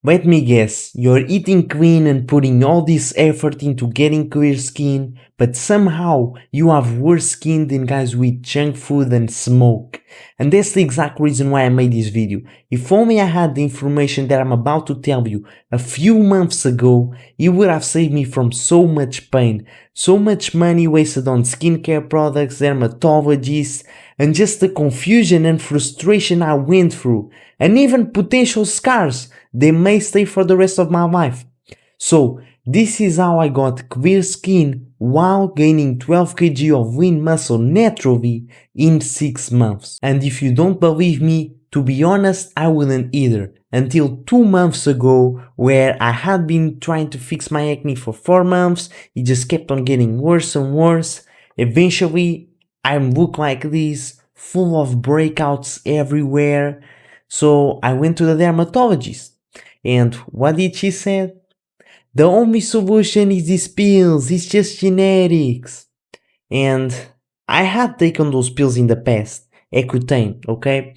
Let me guess, you're eating clean and putting all this effort into getting clear skin, but somehow you have worse skin than guys with junk food and smoke. And that's the exact reason why I made this video. If only I had the information that I'm about to tell you a few months ago, it would have saved me from so much pain, so much money wasted on skincare products, dermatologists, and just the confusion and frustration I went through, and even potential scars they may stay for the rest of my life. So this is how I got clear skin while gaining 12 kg of lean muscle naturally in 6 months. And if you don't believe me, to be honest, I wouldn't either, until 2 months ago, where I had been trying to fix my acne for 4 months. It just kept on getting worse and worse. Eventually I look like this, full of breakouts everywhere. So I went to the dermatologist. And what did she say? The only solution is these pills, it's just genetics. And I had taken those pills in the past, Accutane, okay?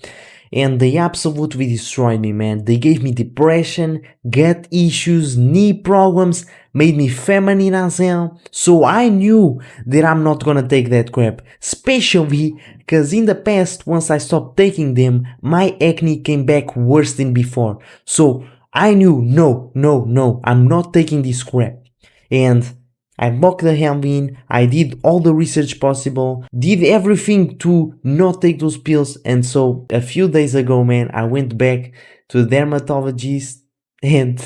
And they absolutely destroyed me, man. They gave me depression, gut issues, knee problems, made me feminine as hell. So I knew that I'm not gonna take that crap. Especially because in the past, once I stopped taking them, my acne came back worse than before. So I knew, no, I'm not taking this crap. And I locked the hell in, I did all the research possible, did everything to not take those pills. And so a few days ago, man, I went back to the dermatologist and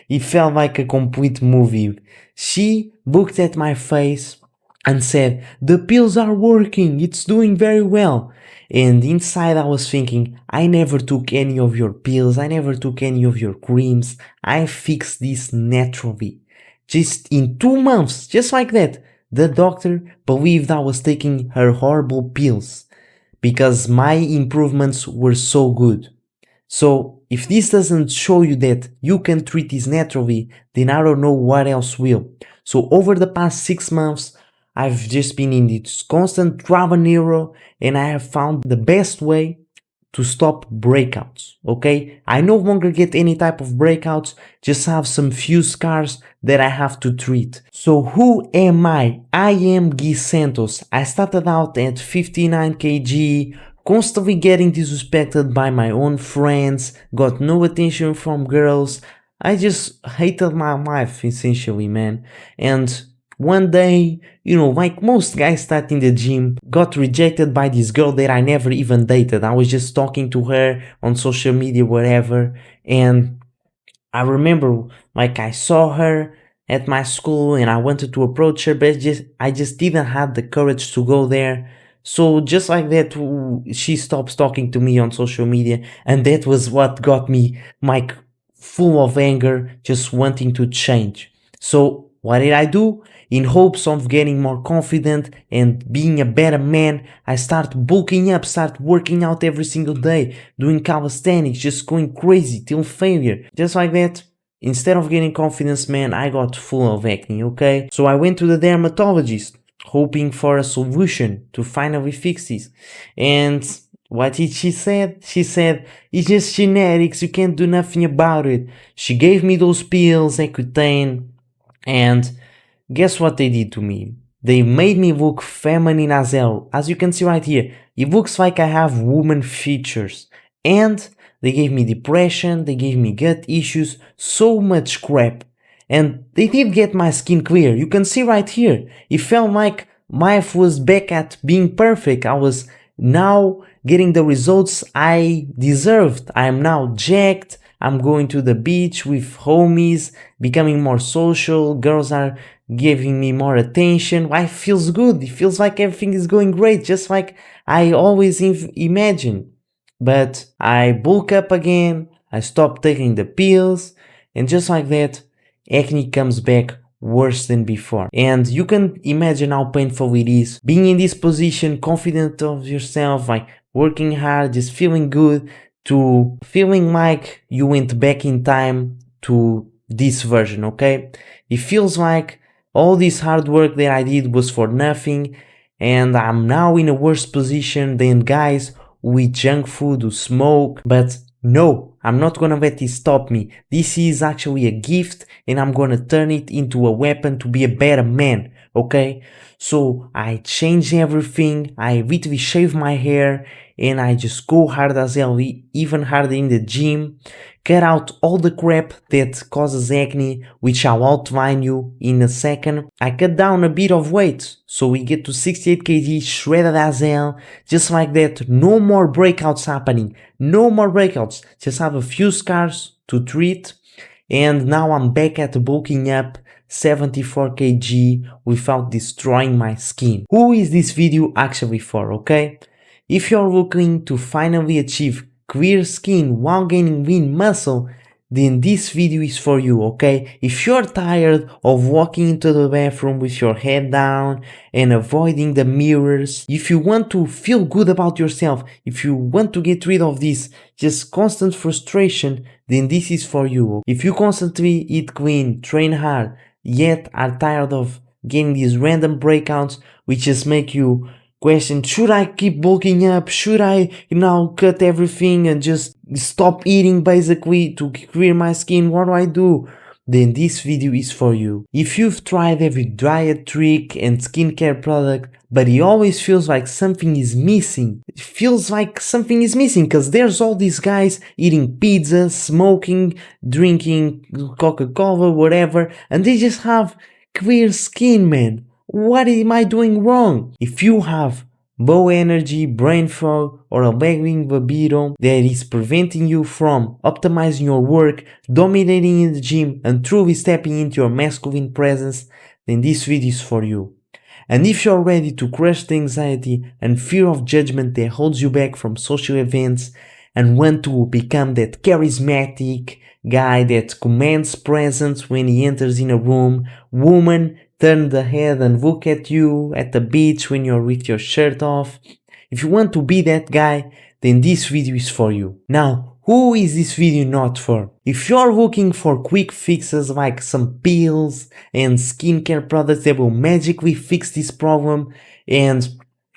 it felt like a complete movie. She looked at my face and said, the pills are working, it's doing very well. And inside I was thinking, I never took any of your pills, I never took any of your creams, I fixed this naturally. Just in 2 months, just like that, the doctor believed I was taking her horrible pills because my improvements were so good. So if this doesn't show you that you can treat this naturally, then I don't know what else will. So over the past 6 months, I've just been in this constant trial and error, and I have found the best way to stop breakouts, okay? I no longer get any type of breakouts, just have some few scars that I have to treat. So who am I? I am Gui Santos. I started out at 59 kg, constantly getting disrespected by my own friends, got no attention from girls. I just hated my life, essentially, man. And one day, like most guys start in the gym, got rejected by this girl that I never even dated. I was just talking to her on social media, whatever. And I remember, like, I saw her at my school and I wanted to approach her, but I just didn't have the courage to go there. So just like that, she stops talking to me on social media. And that was what got me, like, full of anger, just wanting to change. So what did I do? In hopes of getting more confident and being a better man, I start bulking up, start working out every single day, doing calisthenics, just going crazy till failure. Just like that, instead of getting confidence, man, I got full of acne, okay? So I went to the dermatologist, hoping for a solution to finally fix this. And what did she say? She said, it's just genetics, you can't do nothing about it. She gave me those pills, Accutane, and guess what they did to me? They made me look feminine as hell. As you can see right here, it looks like I have woman features. And they gave me depression, they gave me gut issues, so much crap. And they did get my skin clear. You can see right here. It felt like life was back at being perfect. I was now getting the results I deserved. I am now jacked. I'm going to the beach with homies, becoming more social. Girls are giving me more attention. Life feels good. It feels like everything is going great, just like I always imagine. But I bulk up again. I stop taking the pills. And just like that, acne comes back worse than before. And you can imagine how painful it is being in this position, confident of yourself, like working hard, just feeling good, to feeling like you went back in time to this version, okay? It feels like all this hard work that I did was for nothing, and I'm now in a worse position than guys who eat junk food, who smoke. But No, I'm not gonna let this stop me. This is actually a gift and I'm gonna turn it into a weapon to be a better man, okay? So I change everything, I literally shave my hair and I just go hard as hell, even harder in the gym. Cut out all the crap that causes acne, which I'll outline you in a second. I cut down a bit of weight, so we get to 68 kg, shredded as hell, just like that. No more breakouts happening, no more breakouts, just have a few scars to treat. And now I'm back at bulking up 74 kg without destroying my skin. Who is this video actually for, okay? If you're looking to finally achieve clear skin while gaining lean muscle, then this video is for you, okay? If you're tired of walking into the bathroom with your head down and avoiding the mirrors, if you want to feel good about yourself, if you want to get rid of this just constant frustration, then this is for you. If you constantly eat clean, train hard, yet are tired of getting these random breakouts which just make you question, should I keep bulking up? Should I now cut everything and just stop eating basically to clear my skin? What do I do? Then this video is for you. If you've tried every diet trick and skincare product, but it always feels like something is missing. It feels like something is missing because there's all these guys eating pizza, smoking, drinking Coca-Cola, whatever, and they just have clear skin, man. What am I doing wrong? If you have low energy, brain fog, or a lagging libido that is preventing you from optimizing your work, dominating in the gym, and truly stepping into your masculine presence, then this video is for you. And if you're ready to crush the anxiety and fear of judgment that holds you back from social events and want to become that charismatic guy that commands presence when he enters in a room, woman, turn the head and look at you at the beach when you're with your shirt off. If you want to be that guy, then this video is for you. Now, who is this video not for? If you're looking for quick fixes like some pills and skincare products that will magically fix this problem and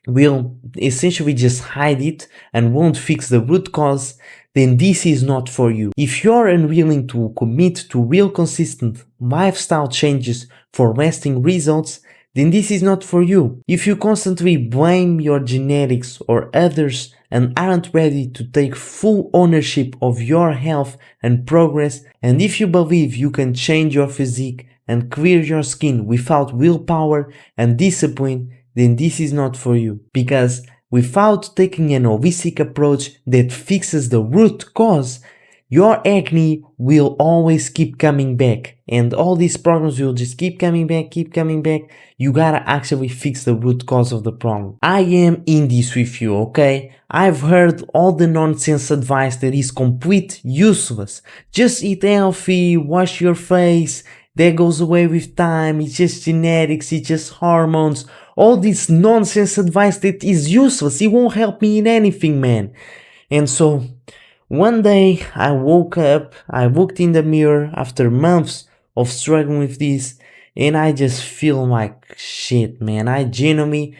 will essentially just hide it and won't fix the root cause, then this is not for you. If you're unwilling to commit to real consistent lifestyle changes for lasting results, then this is not for you. If you constantly blame your genetics or others and aren't ready to take full ownership of your health and progress, and if you believe you can change your physique and clear your skin without willpower and discipline, then this is not for you. Because without taking an holistic approach that fixes the root cause, your acne will always keep coming back and all these problems will just keep coming back. You gotta actually fix the root cause of the problem. I am in this with you, okay? I've heard all the nonsense advice that is complete useless. Just eat healthy, wash your face, that goes away with time, it's just genetics, it's just hormones. All this nonsense advice that is useless, it won't help me in anything, man. And so, one day I woke up, I looked in the mirror after months of struggling with this, and I just feel like shit, man. I genuinely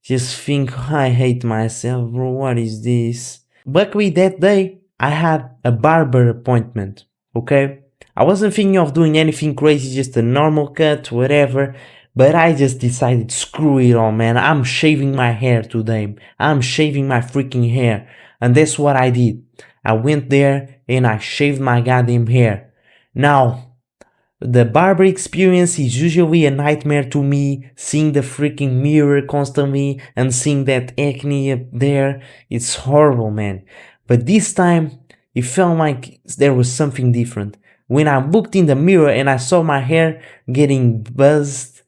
just think I hate myself, bro. What is this? Luckily that day I had a barber appointment, okay? I wasn't thinking of doing anything crazy, just a normal cut, whatever. But I just decided, screw it all, man. I'm shaving my hair today. I'm shaving my freaking hair. And that's what I did. I went there and I shaved my goddamn hair. Now, the barber experience is usually a nightmare to me, seeing the freaking mirror constantly and seeing that acne up there. It's horrible, man. But this time, it felt like there was something different. When I looked in the mirror and I saw my hair getting buzzed,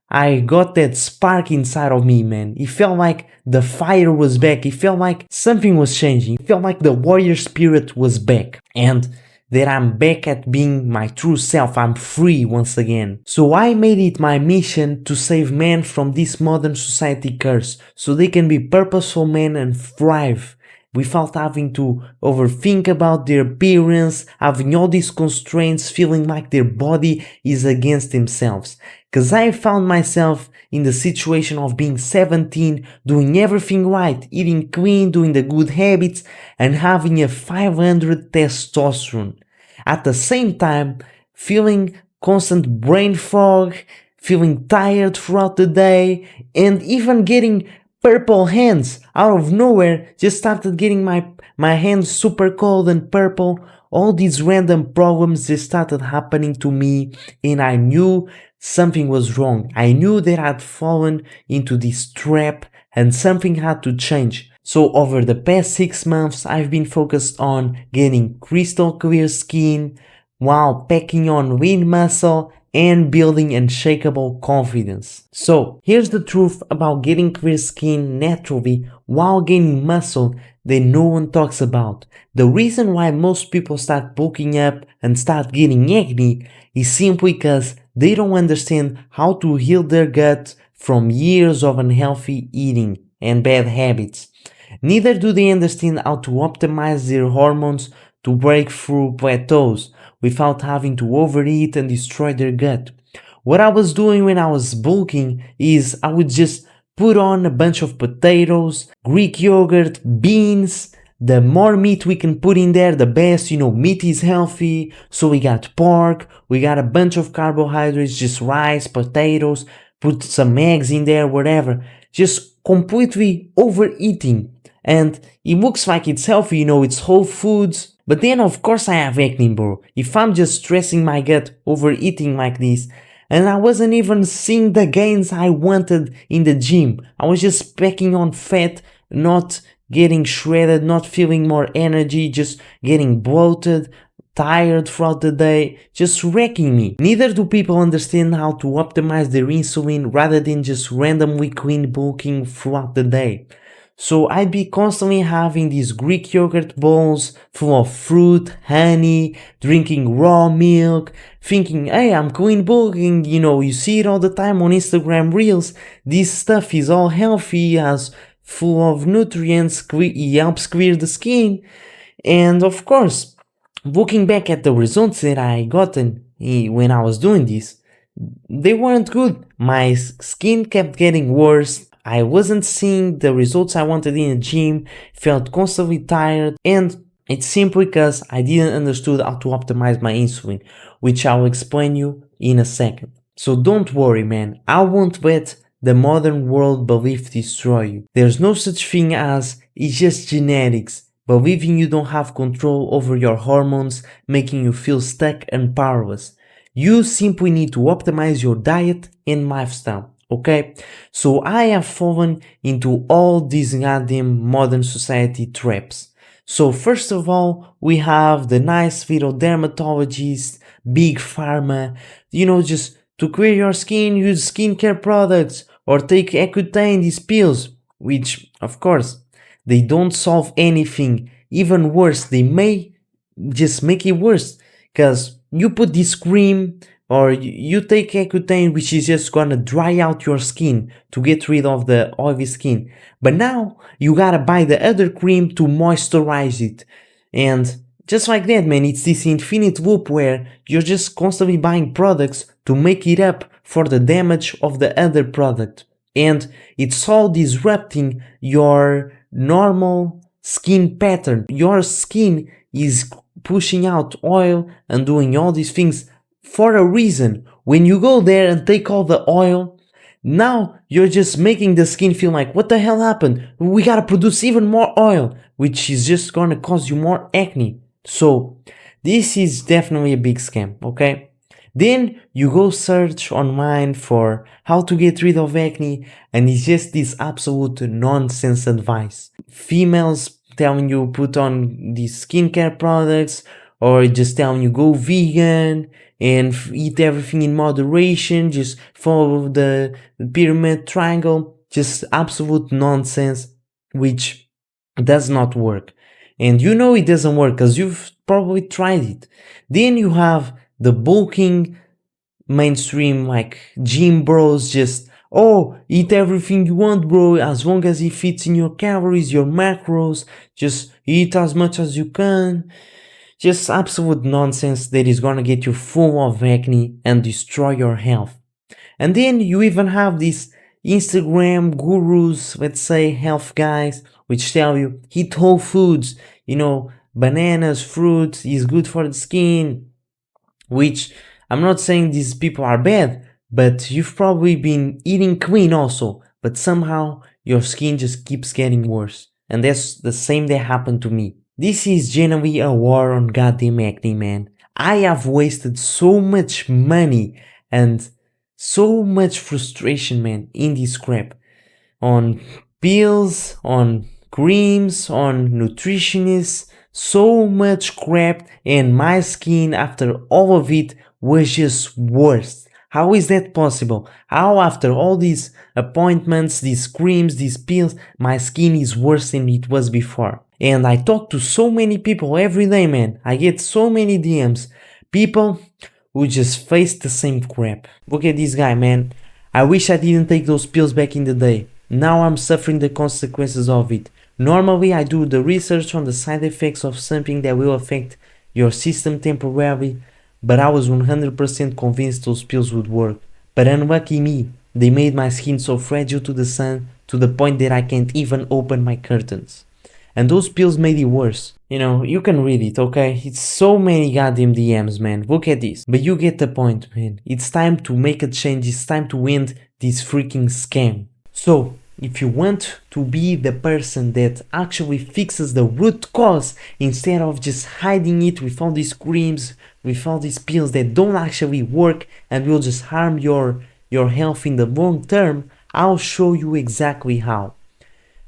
I got that spark inside of me, man. It felt like the fire was back. It felt like something was changing. It felt like the warrior spirit was back. And that I'm back at being my true self. I'm free once again. So I made it my mission to save men from this modern society curse, so they can be purposeful men and thrive without having to overthink about their appearance, having all these constraints, feeling like their body is against themselves. Cause I found myself in the situation of being 17, doing everything right, eating clean, doing the good habits, and having a 500 testosterone. At the same time, feeling constant brain fog, feeling tired throughout the day, and even getting purple hands out of nowhere. Just started getting my hands super cold and purple. All these random problems just started happening to me, and I knew something was wrong. I knew that I'd fallen into this trap and something had to change. So over the past 6 months, I've been focused on getting crystal clear skin while packing on lean muscle and building unshakable confidence. So here's the truth about getting clear skin naturally while gaining muscle that no one talks about. The reason why most people start bulking up and start getting acne is simply because they don't understand how to heal their gut from years of unhealthy eating and bad habits. Neither do they understand how to optimize their hormones to break through plateaus without having to overeat and destroy their gut. What I was doing when I was bulking is I would just put on a bunch of potatoes, Greek yogurt, beans. The more meat we can put in there, the best. Meat is healthy. So we got pork, we got a bunch of carbohydrates, just rice, potatoes, put some eggs in there, whatever. Just completely overeating. And it looks like it's healthy, it's whole foods. But then of course I have acne, bro. If I'm just stressing my gut overeating like this, and I wasn't even seeing the gains I wanted in the gym. I was just packing on fat, not getting shredded, not feeling more energy, just getting bloated, tired throughout the day, just wrecking me. Neither do people understand how to optimize their insulin rather than just randomly clean bulking throughout the day. So I'd be constantly having these Greek yogurt bowls full of fruit, honey, drinking raw milk, thinking, hey, I'm clean bulking, you see it all the time on Instagram Reels. This stuff is all healthy, as full of nutrients, it helps clear the skin. And of course, looking back at the results that I gotten when I was doing this, they weren't good. My skin kept getting worse. I wasn't seeing the results I wanted in the gym, felt constantly tired, and it's simply because I didn't understood how to optimize my insulin, which I'll explain you in a second. So don't worry, man, I won't let the modern world belief destroy you. There's no such thing as it's just genetics, believing you don't have control over your hormones, making you feel stuck and powerless. You simply need to optimize your diet and lifestyle. Okay, so I have fallen into all these goddamn modern society traps. So first of all, we have the nice little dermatologists, big pharma, just to clear your skin, use skincare products or take Accutane, these pills, which of course, they don't solve anything. Even worse, they may just make it worse, because you put this cream or you take Accutane, which is just gonna dry out your skin to get rid of the oily skin. But now you gotta buy the other cream to moisturize it. And just like that, man, it's this infinite loop where you're just constantly buying products to make it up for the damage of the other product. And it's all disrupting your normal skin pattern. Your skin is pushing out oil and doing all these things for a reason. When you go there and take all the oil, now you're just making the skin feel like, what the hell happened? We gotta produce even more oil, which is just gonna cause you more acne. So this is definitely a big scam, okay? Then you go search online for how to get rid of acne, and it's just this absolute nonsense advice. Females telling you put on these skincare products, or just telling you go vegan and eat everything in moderation, just follow the pyramid triangle, just absolute nonsense, which does not work. And it doesn't work because you've probably tried it. Then you have the bulking mainstream, like gym bros, just Oh, eat everything you want, bro, as long as it fits in your calories, your macros. Just eat as much as you can. Just absolute nonsense that is gonna get you full of acne and destroy your health. And then you even have these Instagram gurus, let's say health guys, which tell you eat whole foods, bananas, fruits is good for the skin, which I'm not saying these people are bad, but you've probably been eating clean also, but somehow your skin just keeps getting worse. And that's the same that happened to me. This is generally a war on goddamn acne, man. I have wasted so much money and so much frustration, man, in this crap. On pills, on creams, on nutritionists, so much crap, and my skin after all of it was just worse. How is that possible? How after all these appointments, these creams, these pills, my skin is worse than it was before? And I talk to so many people every day, man. I get so many DMs. People who just face the same crap. Look at this guy, man. I wish I didn't take those pills back in the day. Now I'm suffering the consequences of it. Normally I do the research on the side effects of something that will affect your system temporarily, but I was 100% convinced those pills would work. But unlucky me, they made my skin so fragile to the sun to the point that I can't even open my curtains. And those pills made it worse. You can read it, okay? It's so many goddamn DMs, man. Look at this. But you get the point, man. It's time to make a change. It's time to end this freaking scam. So, if you want to be the person that actually fixes the root cause instead of just hiding it with all these creams, with all these pills that don't actually work and will just harm your health in the long term, I'll show you exactly how.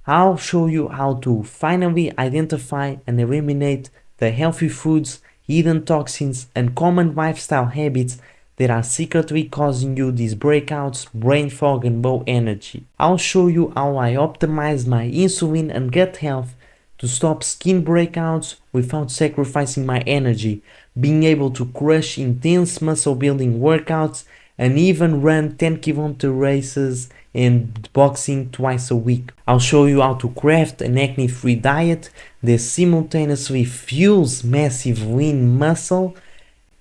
I'll show you how to finally identify and eliminate the healthy foods, hidden toxins, and common lifestyle habits that are secretly causing you these breakouts, brain fog, and low energy. I'll show you how I optimize my insulin and gut health to stop skin breakouts without sacrificing my energy, being able to crush intense muscle building workouts, and even run 10-kilometer races and boxing twice a week. I'll show you how to craft an acne-free diet that simultaneously fuels massive lean muscle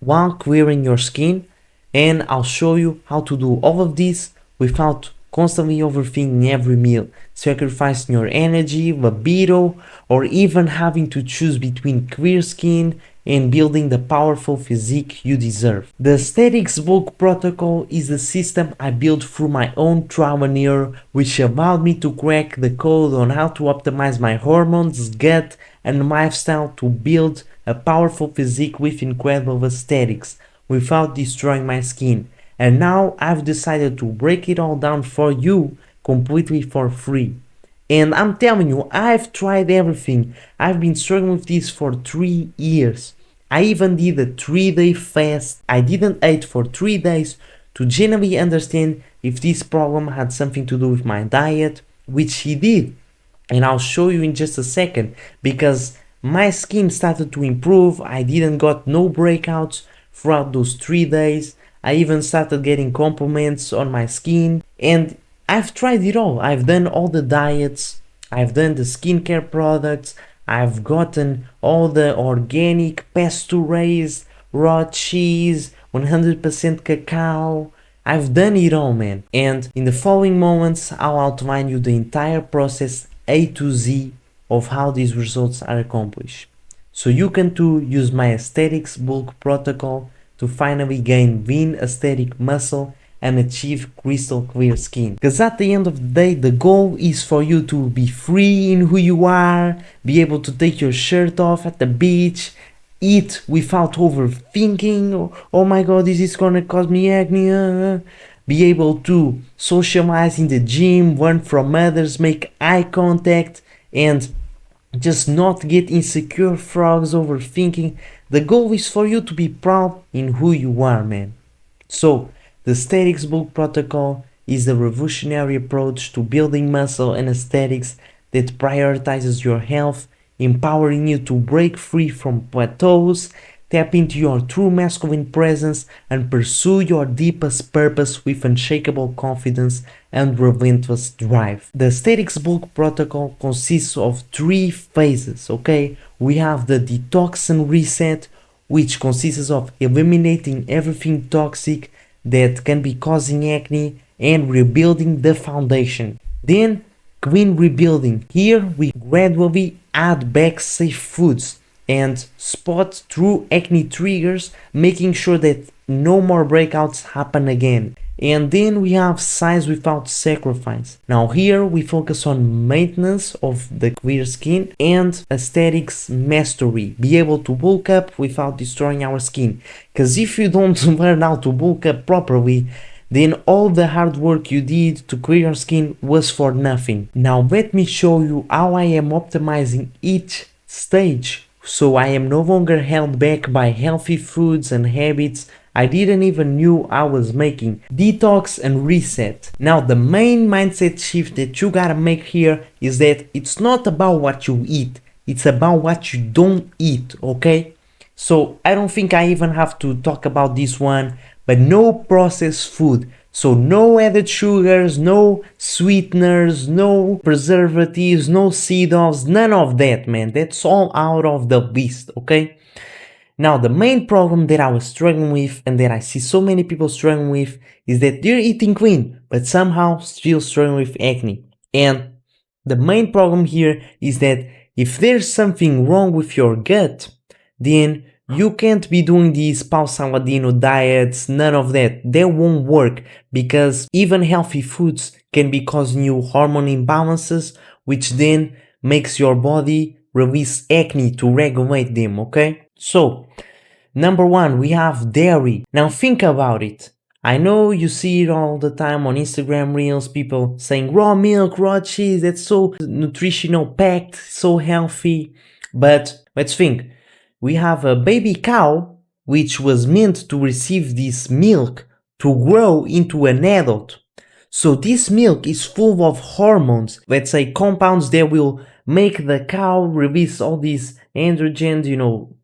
while clearing your skin, and I'll show you how to do all of this without constantly overthinking every meal, sacrificing your energy, libido, or even having to choose between clear skin and building the powerful physique you deserve. The Aesthetics Bulk Protocol is a system I built through my own trial and error, which allowed me to crack the code on how to optimize my hormones, gut, and lifestyle to build a powerful physique with incredible aesthetics without destroying my skin. And now I've decided to break it all down for you completely for free. And I'm telling you, I've tried everything. I've been struggling with this for 3 years. I even did a 3-day fast. I didn't eat for 3 days to genuinely understand if this problem had something to do with my diet, which he did. And I'll show you in just a second, because my skin started to improve. I didn't got no breakouts throughout those 3 days. I even started getting compliments on my skin, and I've tried it all. I've done all the diets, I've done the skincare products, I've gotten all the organic, pasture-raised, raw cheese, 100% cacao. I've done it all, man. And in the following moments, I'll outline you the entire process A to Z of how these results are accomplished. So you can too use my Aesthetics Bulk Protocol to finally gain lean aesthetic muscle and achieve crystal clear skin. Because at the end of the day, the goal is for you to be free in who you are, be able to take your shirt off at the beach, eat without overthinking, oh my god, this is gonna cause me acne, be able to socialize in the gym, learn from others, make eye contact, and just not get insecure frogs overthinking. The goal is for you to be proud in who you are, man. So, the Aesthetics Bulk Protocol is a revolutionary approach to building muscle and aesthetics that prioritizes your health, empowering you to break free from plateaus, tap into your true masculine presence, and pursue your deepest purpose with unshakable confidence and relentless drive. The aesthetics bulk protocol consists of 3 phases, okay? We have the detox and reset, which consists of eliminating everything toxic that can be causing acne and rebuilding the foundation. Then clean rebuilding. Here we gradually add back safe foods and spot true acne triggers, making sure that no more breakouts happen again. And then we have size without sacrifice. Now here we focus on maintenance of the clear skin and aesthetics mastery. Be able to bulk up without destroying our skin. Because if you don't learn how to bulk up properly, then all the hard work you did to clear your skin was for nothing. Now let me show you how I am optimizing each stage, so I am no longer held back by healthy foods and habits I didn't even knew I was making. Detox and reset. Now the main mindset shift that you gotta make here is that it's not about what you eat, it's about what you don't eat, okay? So I don't think I even have to talk about this one, but no processed food. So no added sugars, no sweeteners, no preservatives, no seed oils, none of that, man. That's all out of the list, okay? Now, the main problem that I was struggling with and that I see so many people struggling with is that they're eating clean, but somehow still struggling with acne. And the main problem here is that if there's something wrong with your gut, then you can't be doing these Pau Saladino diets, none of that. They won't work because even healthy foods can be causing you hormone imbalances, which then makes your body release acne to regulate them, okay? So, number 1, we have dairy. Now think about it. I know you see it all the time on Instagram Reels, people saying raw milk, raw cheese, that's so nutritional packed, so healthy. But let's think. We have a baby cow which was meant to receive this milk to grow into an adult. So this milk is full of hormones, let's say compounds that will make the cow release all these androgens,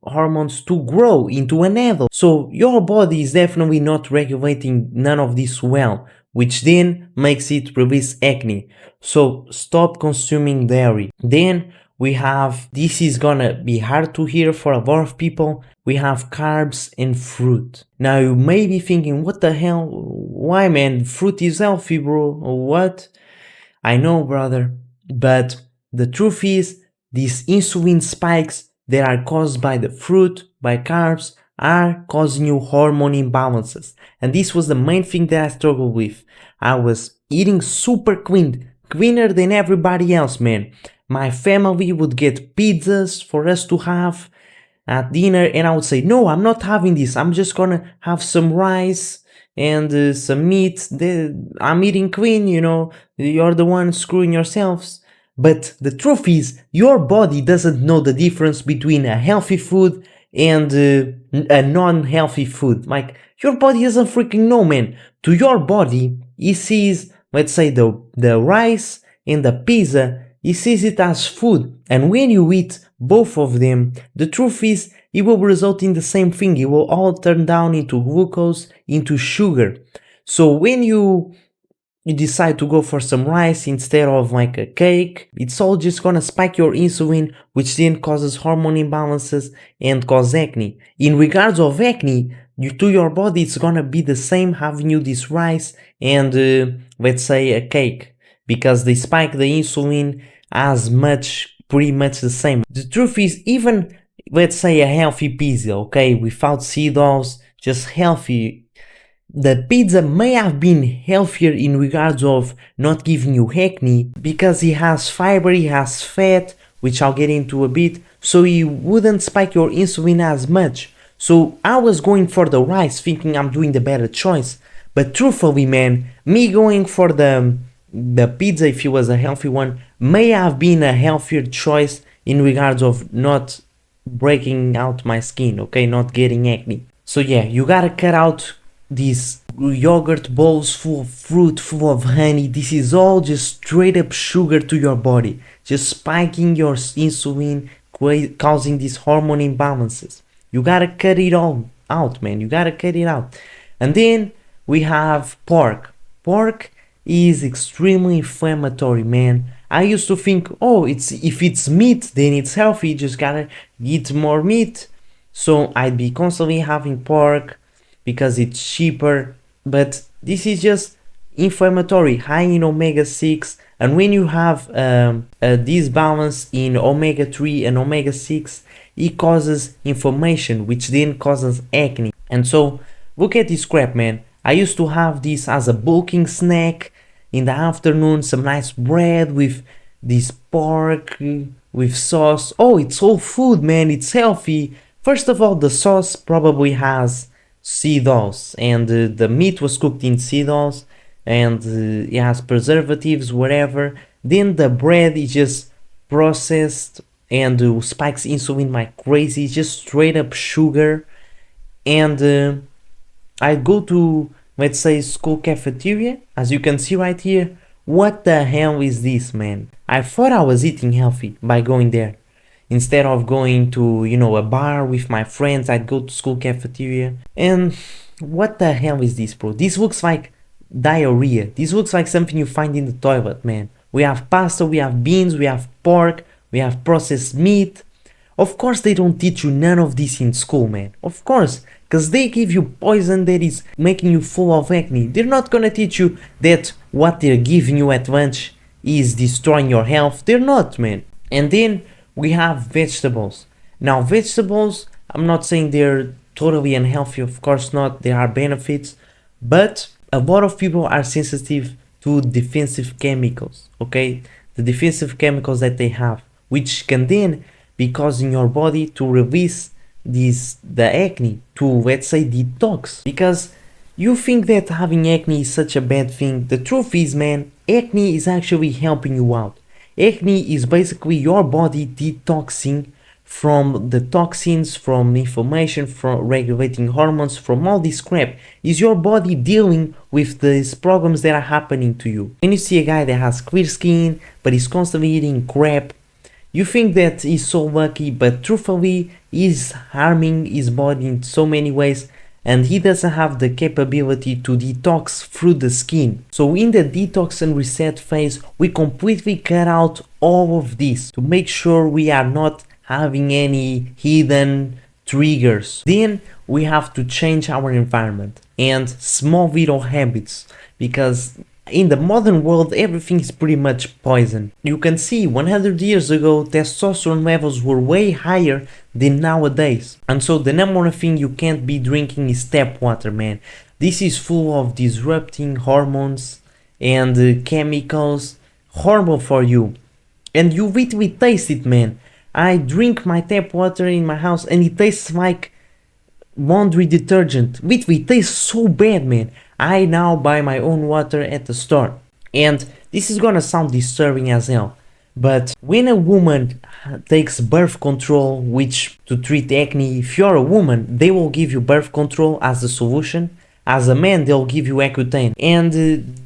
hormones to grow into an adult. So your body is definitely not regulating none of this well, which then makes it release acne. So stop consuming dairy. Then we have, this is gonna be hard to hear for a lot of people, we have carbs and fruit. Now you may be thinking, what the hell, why man, fruit is healthy bro, or what? I know brother, but the truth is, these insulin spikes that are caused by the fruit, by carbs, are causing you hormone imbalances. And this was the main thing that I struggled with. I was eating super clean, cleaner than everybody else, man. My family would get pizzas for us to have at dinner, and I would say, no, I'm not having this. I'm just gonna have some rice and some meat. I'm eating clean, You're the one screwing yourselves. But the truth is, your body doesn't know the difference between a healthy food and a non-healthy food. Like, your body doesn't freaking know, man. To your body, it sees, let's say, the rice and the pizza, it sees it as food. And when you eat both of them, the truth is, it will result in the same thing. It will all turn down into glucose, into sugar. So when you decide to go for some rice instead of like a cake, it's all just gonna spike your insulin, which then causes hormone imbalances and cause acne. In regards of acne, to your body, it's gonna be the same having you this rice and let's say a cake, because they spike the insulin as much, pretty much the same. The truth is, even let's say a healthy pizza, okay, without seed oils, just healthy, the pizza may have been healthier in regards of not giving you acne because it has fiber, it has fat, which I'll get into a bit, so it wouldn't spike your insulin as much. So I was going for the rice thinking I'm doing the better choice, but truthfully, man, me going for the pizza, if it was a healthy one, may have been a healthier choice in regards of not breaking out my skin, okay, not getting acne. So yeah, you gotta cut out these yogurt bowls full of fruit, full of honey. This is all just straight up sugar to your body, just spiking your insulin, causing these hormone imbalances. You gotta cut it all out, man. You gotta cut it out. And then we have pork. Pork is extremely inflammatory, man. I used to think, oh, if it's meat, then it's healthy. Just gotta eat more meat. So I'd be constantly having pork because it's cheaper. But this is just inflammatory, high in omega-6. And when you have a disbalance in omega-3 and omega-6, it causes inflammation, which then causes acne. And so look at this crap, man. I used to have this as a bulking snack in the afternoon, some nice bread with this pork with sauce. Oh, it's all food, man. It's healthy. First of all, the sauce probably has seed oils, and the meat was cooked in seed oils, and it has preservatives, whatever. Then the bread is just processed and spikes insulin like crazy, just straight up sugar. And I go to, let's say, school cafeteria, as you can see right here. What the hell is this, man? I thought I was eating healthy by going there. Instead of going to, a bar with my friends, I'd go to school cafeteria. And what the hell is this, bro? This looks like diarrhea. This looks like something you find in the toilet, man. We have pasta, we have beans, we have pork, we have processed meat. Of course they don't teach you none of this in school, man. Of course, because they give you poison that is making you full of acne. They're not gonna teach you that what they're giving you at lunch is destroying your health. They're not, man. And then we have vegetables. Now vegetables, I'm not saying they're totally unhealthy, of course not. There are benefits, but a lot of people are sensitive to defensive chemicals, okay? The defensive chemicals that they have, which can then be causing your body to release the acne, to, let's say, detox. Because you think that having acne is such a bad thing. The truth is, man, acne is actually helping you out. Acne is basically your body detoxing from the toxins, from inflammation, from regulating hormones, from all this crap. Is your body dealing with these problems that are happening to you. When you see a guy that has clear skin but is constantly eating crap, you think that he's so lucky, but truthfully he's harming his body in so many ways, and he doesn't have the capability to detox through the skin. So in the detox and reset phase, we completely cut out all of this to make sure we are not having any hidden triggers. Then we have to change our environment and small little habits, because in the modern world everything is pretty much poison. You can see 100 years ago testosterone levels were way higher than nowadays, and so the number one thing you can't be drinking is tap water, man. This is full of disrupting hormones and chemicals, horrible for you, and you literally taste it, man. I drink my tap water in my house and it tastes like laundry detergent. Literally tastes so bad, man. I now buy my own water at the store. And this is gonna sound disturbing as hell, but when a woman takes birth control, which to treat acne, if you're a woman, they will give you birth control as a solution. As a man, they'll give you Accutane. And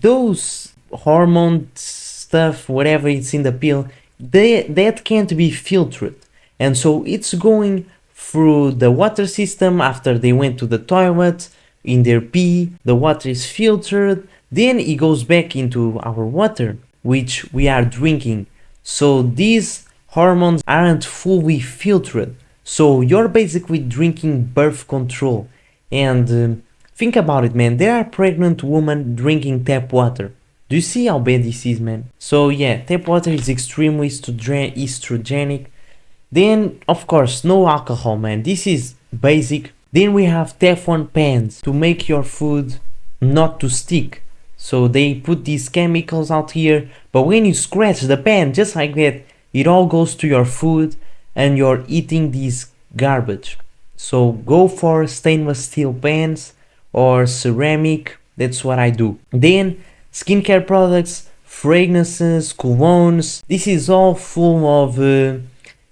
those hormone stuff, whatever it's in the pill, that can't be filtered. And so it's going through the water system after they went to the toilet. In their pee, the water is filtered, then it goes back into our water, which we are drinking. So these hormones aren't fully filtered. So you're basically drinking birth control. And think about it, man. There are pregnant women drinking tap water. Do you see how bad this is, man? So yeah, tap water is extremely estrogenic. Then, of course, no alcohol, man. This is basic. Then we have Teflon pans to make your food not to stick. So they put these chemicals out here, but when you scratch the pan just like that, it all goes to your food and you're eating this garbage. So go for stainless steel pans or ceramic. That's what I do. Then skincare products, fragrances, colognes. This is all full of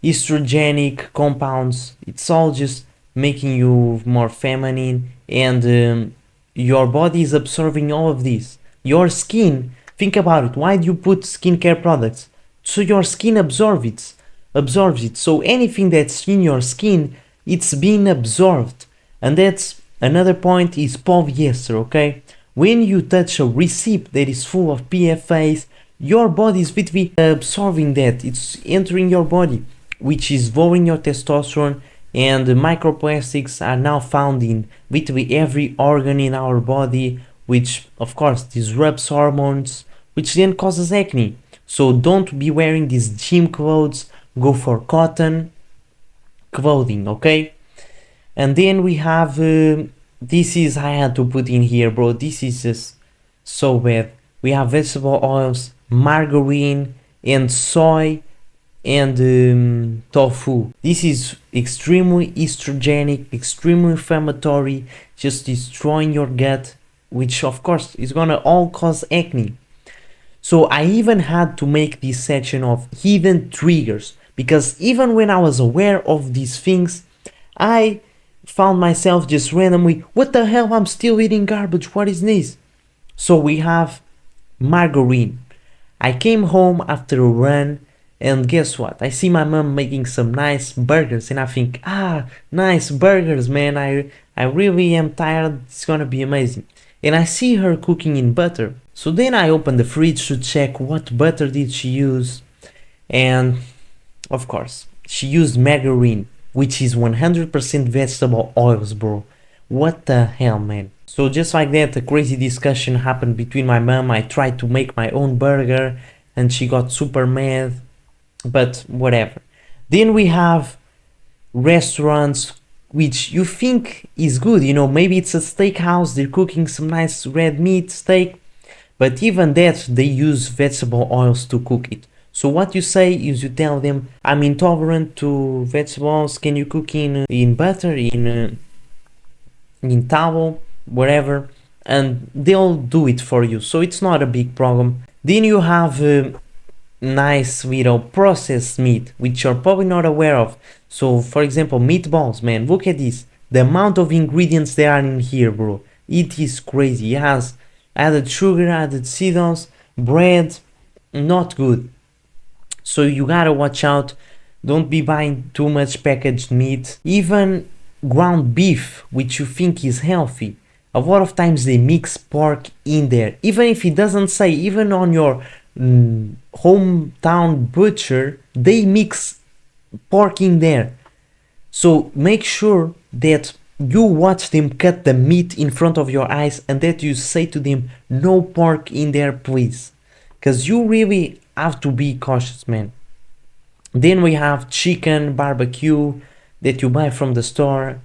estrogenic compounds. It's all just making you more feminine, and your body is absorbing all of this. Your skin, think about it. Why do you put skincare products? So your skin absorbs it. So anything that's in your skin, it's being absorbed. And that's another point is polyester, okay? When you touch a recipe that is full of PFAs, your body is literally absorbing that. It's entering your body, which is lowering your testosterone, and the microplastics are now found in literally every organ in our body, which of course disrupts hormones, which then causes acne. So don't be wearing these gym clothes, go for cotton clothing, okay? And then we have this is, I had to put in here, bro, this is just so bad. We have vegetable oils, margarine, and soy, and tofu. This is extremely estrogenic, extremely inflammatory, just destroying your gut, which of course is gonna all cause acne. So I even had to make this section of hidden triggers, because even when I was aware of these things, I found myself just randomly, what the hell, I'm still eating garbage, what is this? So we have margarine. I came home after a run, and guess what? I see my mom making some nice burgers, and I think, nice burgers, man. I really am tired. It's gonna be amazing. And I see her cooking in butter. So then I open the fridge to check what butter did she use. And of course, she used margarine, which is 100% vegetable oils, bro. What the hell, man? So just like that, a crazy discussion happened between my mom. I tried to make my own burger, and she got super mad. But whatever. Then we have restaurants which you think is good, you know, maybe it's a steakhouse, they're cooking some nice red meat steak, but even that they use vegetable oils to cook it. So what you say is you tell them, I'm intolerant to vegetables, can you cook in butter, in towel, whatever, and they'll do it for you, so it's not a big problem. Then you have nice little processed meat, which you're probably not aware of. So for example, meatballs, man, look at this, the amount of ingredients there are in here, bro. It is crazy. It has added sugar, added seeds, bread, not good. So you gotta watch out, don't be buying too much packaged meat. Even ground beef, which you think is healthy, a lot of times they mix pork in there, even if it doesn't say, even on your hometown butcher, they mix pork in there. So make sure that you watch them cut the meat in front of your eyes, and that you say to them, no pork in there, please, because you really have to be cautious, man. Then we have chicken barbecue that you buy from the store.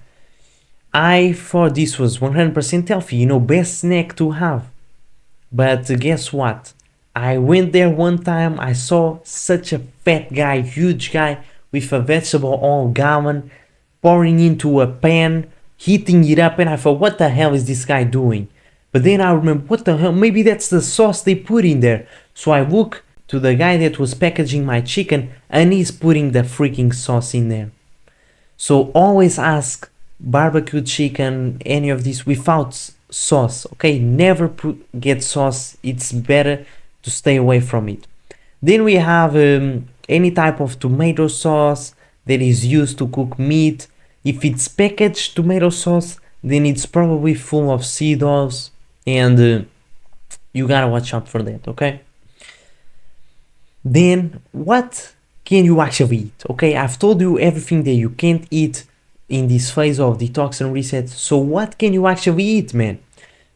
I thought this was 100% healthy, you know, best snack to have. But guess what? I went there one time, I saw such a fat guy, huge guy, with a vegetable oil gallon, pouring into a pan, heating it up, and I thought, what the hell is this guy doing? But then I remember, what the hell, maybe that's the sauce they put in there. So I look to the guy that was packaging my chicken, and he's putting the freaking sauce in there. So always ask barbecue chicken, any of this, without sauce, okay? Never get sauce, it's better to stay away from it. Then we have any type of tomato sauce that is used to cook meat. If it's packaged tomato sauce, then it's probably full of seed oils, and you gotta watch out for that, okay? Then what can you actually eat? Okay, I've told you everything that you can't eat in this phase of detox and reset. So what can you actually eat, man?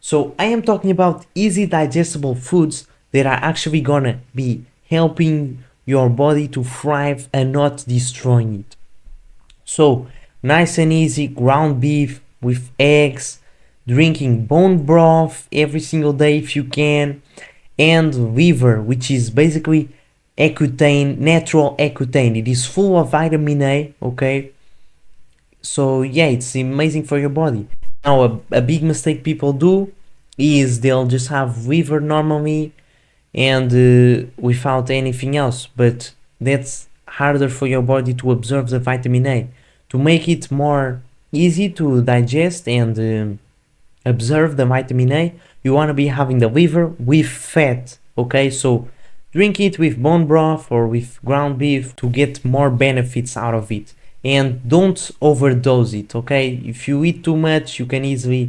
So I am talking about easy digestible foods that are actually gonna be helping your body to thrive and not destroying it. So nice and easy, ground beef with eggs, drinking bone broth every single day if you can, and liver, which is basically Accutane, natural Accutane. It is full of vitamin A, okay? So yeah, it's amazing for your body. Now a big mistake people do is they'll just have liver normally and without anything else, but that's harder for your body to absorb the vitamin A. To make it more easy to digest and absorb the vitamin A, you want to be having the liver with fat, okay? So drink it with bone broth or with ground beef to get more benefits out of it. and don't overdose it, okay? If you eat too much, you can easily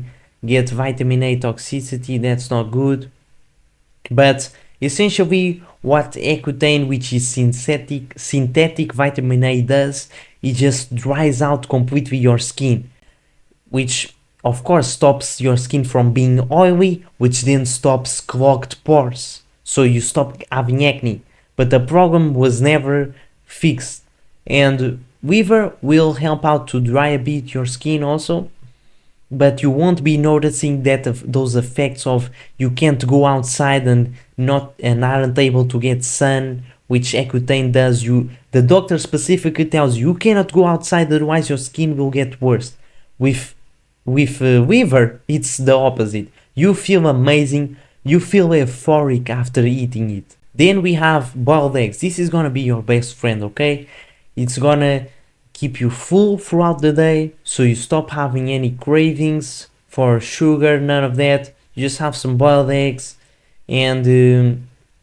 get vitamin A toxicity. That's not good. But essentially what Accutane, which is synthetic vitamin A, does, it just dries out completely your skin, which of course stops your skin from being oily, which then stops clogged pores, so you stop having acne. But the problem was never fixed, and Weaver will help out to dry a bit your skin also, but you won't be noticing that those effects of you can't go outside and aren't able to get sun, which Accutane does. The doctor specifically tells you cannot go outside, otherwise your skin will get worse. With Weaver, it's the opposite. You feel amazing, you feel euphoric after eating it. Then we have boiled eggs. This is gonna be your best friend, okay? It's gonna keep you full throughout the day, so you stop having any cravings for sugar, none of that. You just have some boiled eggs and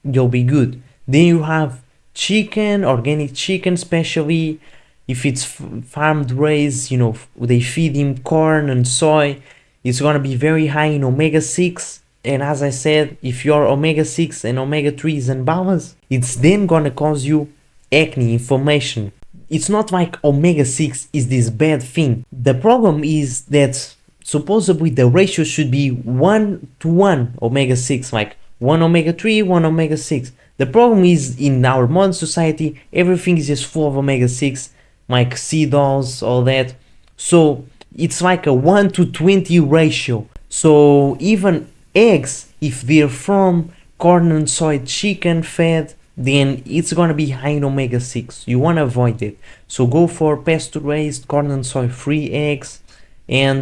you'll be good. Then you have chicken, organic chicken, especially if it's farmed raised, you know, they feed him corn and soy. It's gonna be very high in omega-6, and as I said, if your omega-6 and omega-3 is unbalanced, it's then gonna cause you acne, inflammation. It's not like omega-6 is this bad thing. The problem is that supposedly the ratio should be 1:1 omega-6, like 1 omega-3, 1 omega-6. The problem is in our modern society, everything is just full of omega-6, like seed oils, all that. So it's like a 1:20 ratio. So even eggs, if they're from corn and soy chicken fed, then it's gonna be high in omega-6. You wanna avoid it. So go for pasture-raised, corn and soy free eggs, and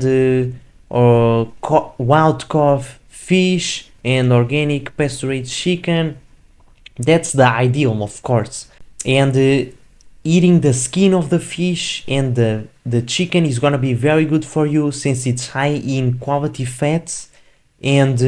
wild caught fish and organic pasture-raised chicken. That's the ideal, of course. And eating the skin of the fish and the chicken is gonna be very good for you, since it's high in quality fats and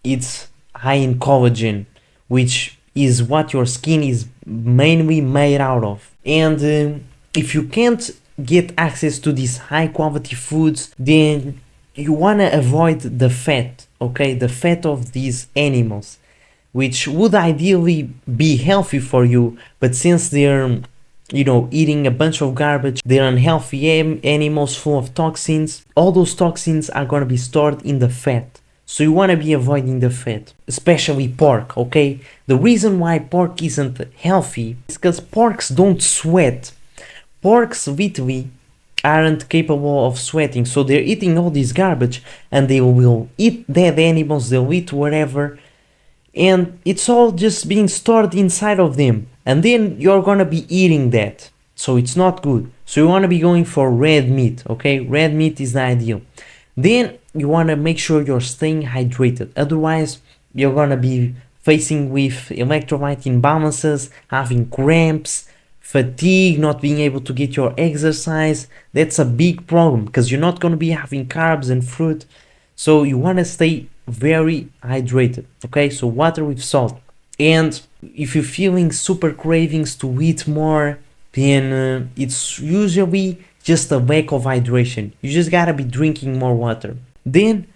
it's high in collagen, which is what your skin is mainly made out of. And if you can't get access to these high quality foods, then you want to avoid the fat, okay, the fat of these animals, which would ideally be healthy for you, but since they're, you know, eating a bunch of garbage, they're unhealthy animals full of toxins. All those toxins are going to be stored in the fat. So you want to be avoiding the fat, especially pork, okay? The reason why pork isn't healthy is because porks don't sweat. Porks literally aren't capable of sweating, so they're eating all this garbage, and they will eat dead animals, they'll eat whatever, and it's all just being stored inside of them, and then you're gonna be eating that, so it's not good. So you want to be going for red meat, okay? Red meat is the ideal. Then you want to make sure you're staying hydrated, otherwise you're gonna be facing with electrolyte imbalances, having cramps, fatigue, not being able to get your exercise. That's a big problem because you're not going to be having carbs and fruit. So you want to stay very hydrated, okay? So water with salt. And if you're feeling super cravings to eat more, then it's usually just a lack of hydration. You just gotta be drinking more water. Then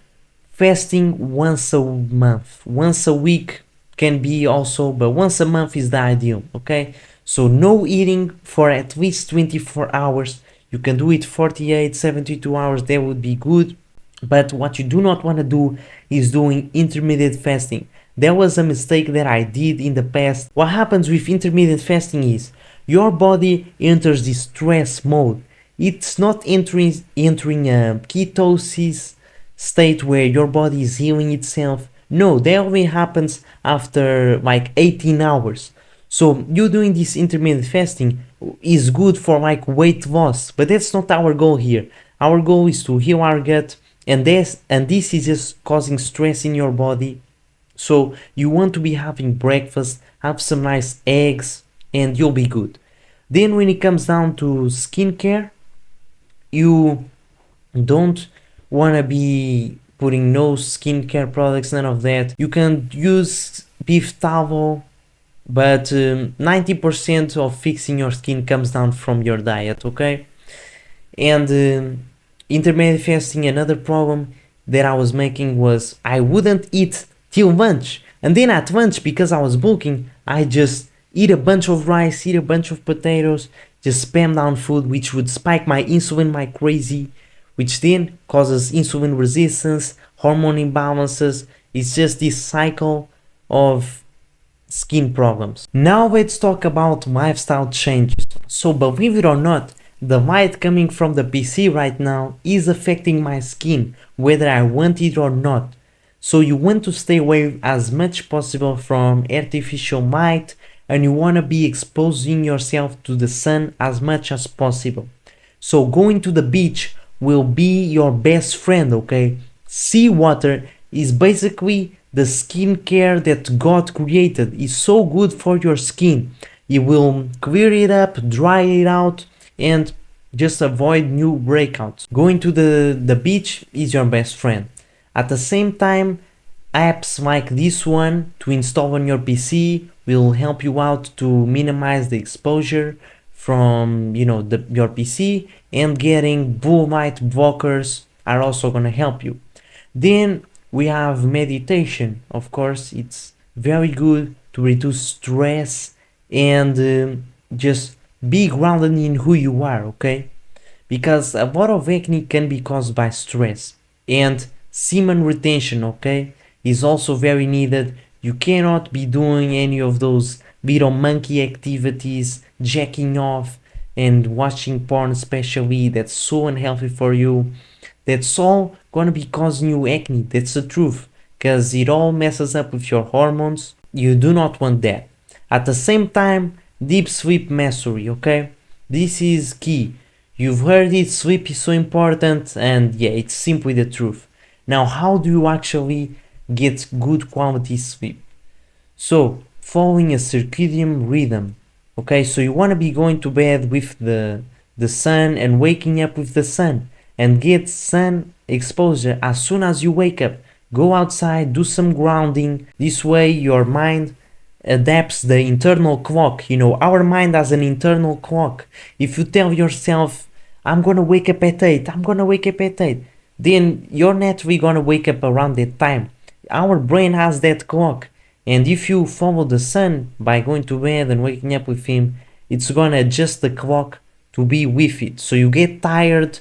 fasting once a month, once a week can be also, but once a month is the ideal, okay? So no eating for at least 24 hours. You can do it 48, 72 hours, that would be good. But what you do not want to do is doing intermittent fasting. That was a mistake that I did in the past. What happens with intermittent fasting is your body enters this stress mode. It's not entering a ketosis state where your body is healing itself. No, that only happens after like 18 hours. So you doing this intermittent fasting is good for like weight loss, but that's not our goal here. Our goal is to heal our gut, and this is just causing stress in your body. So you want to be having breakfast, have some nice eggs, and you'll be good. Then when it comes down to skincare, you don't want to be putting no skincare products, none of that. You can use beef tallow but 90% of fixing your skin comes down from your diet, okay? And intermittent fasting, another problem that I was making was I wouldn't eat till lunch, and then at lunch, because I was bulking, I just eat a bunch of rice, eat a bunch of potatoes, just spam down food, which would spike my insulin like crazy, which then causes insulin resistance, hormone imbalances. It's just this cycle of skin problems. Now let's talk about lifestyle changes. So believe it or not, the light coming from the PC right now is affecting my skin, whether I want it or not. So you want to stay away as much possible from artificial light, and you want to be exposing yourself to the sun as much as possible. So going to the beach will be your best friend, okay? Seawater is basically the skincare that God created. It's so good for your skin. It will clear it up, dry it out, and just avoid new breakouts. Going to the beach is your best friend. At the same time, apps like this one to install on your PC will help you out to minimize the exposure from your PC, and getting blue light blockers are also going to help you. Then we have meditation. Of course, it's very good to reduce stress and just be grounded in who you are, okay? Because a lot of acne can be caused by stress, and semen retention, okay, is also very needed. You cannot be doing any of those little monkey activities, jacking off and watching porn especially. That's so unhealthy for you. That's all gonna be causing you acne. That's the truth, because it all messes up with your hormones. You do not want that. At the same time, deep sleep mastery, okay? This is key. You've heard it, sleep is so important, and yeah, it's simply the truth. Now, how do you actually get good quality sleep? So, following a circadian rhythm, okay? So you want to be going to bed with the sun and waking up with the sun, and get sun exposure as soon as you wake up. Go outside, do some grounding. This way your mind adapts the internal clock. Our mind has an internal clock. If you tell yourself, I'm gonna wake up at 8, I'm gonna wake up at 8, then you're naturally gonna wake up around that time. Our brain has that clock, and if you follow the sun by going to bed and waking up with him, it's gonna adjust the clock to be with it. So you get tired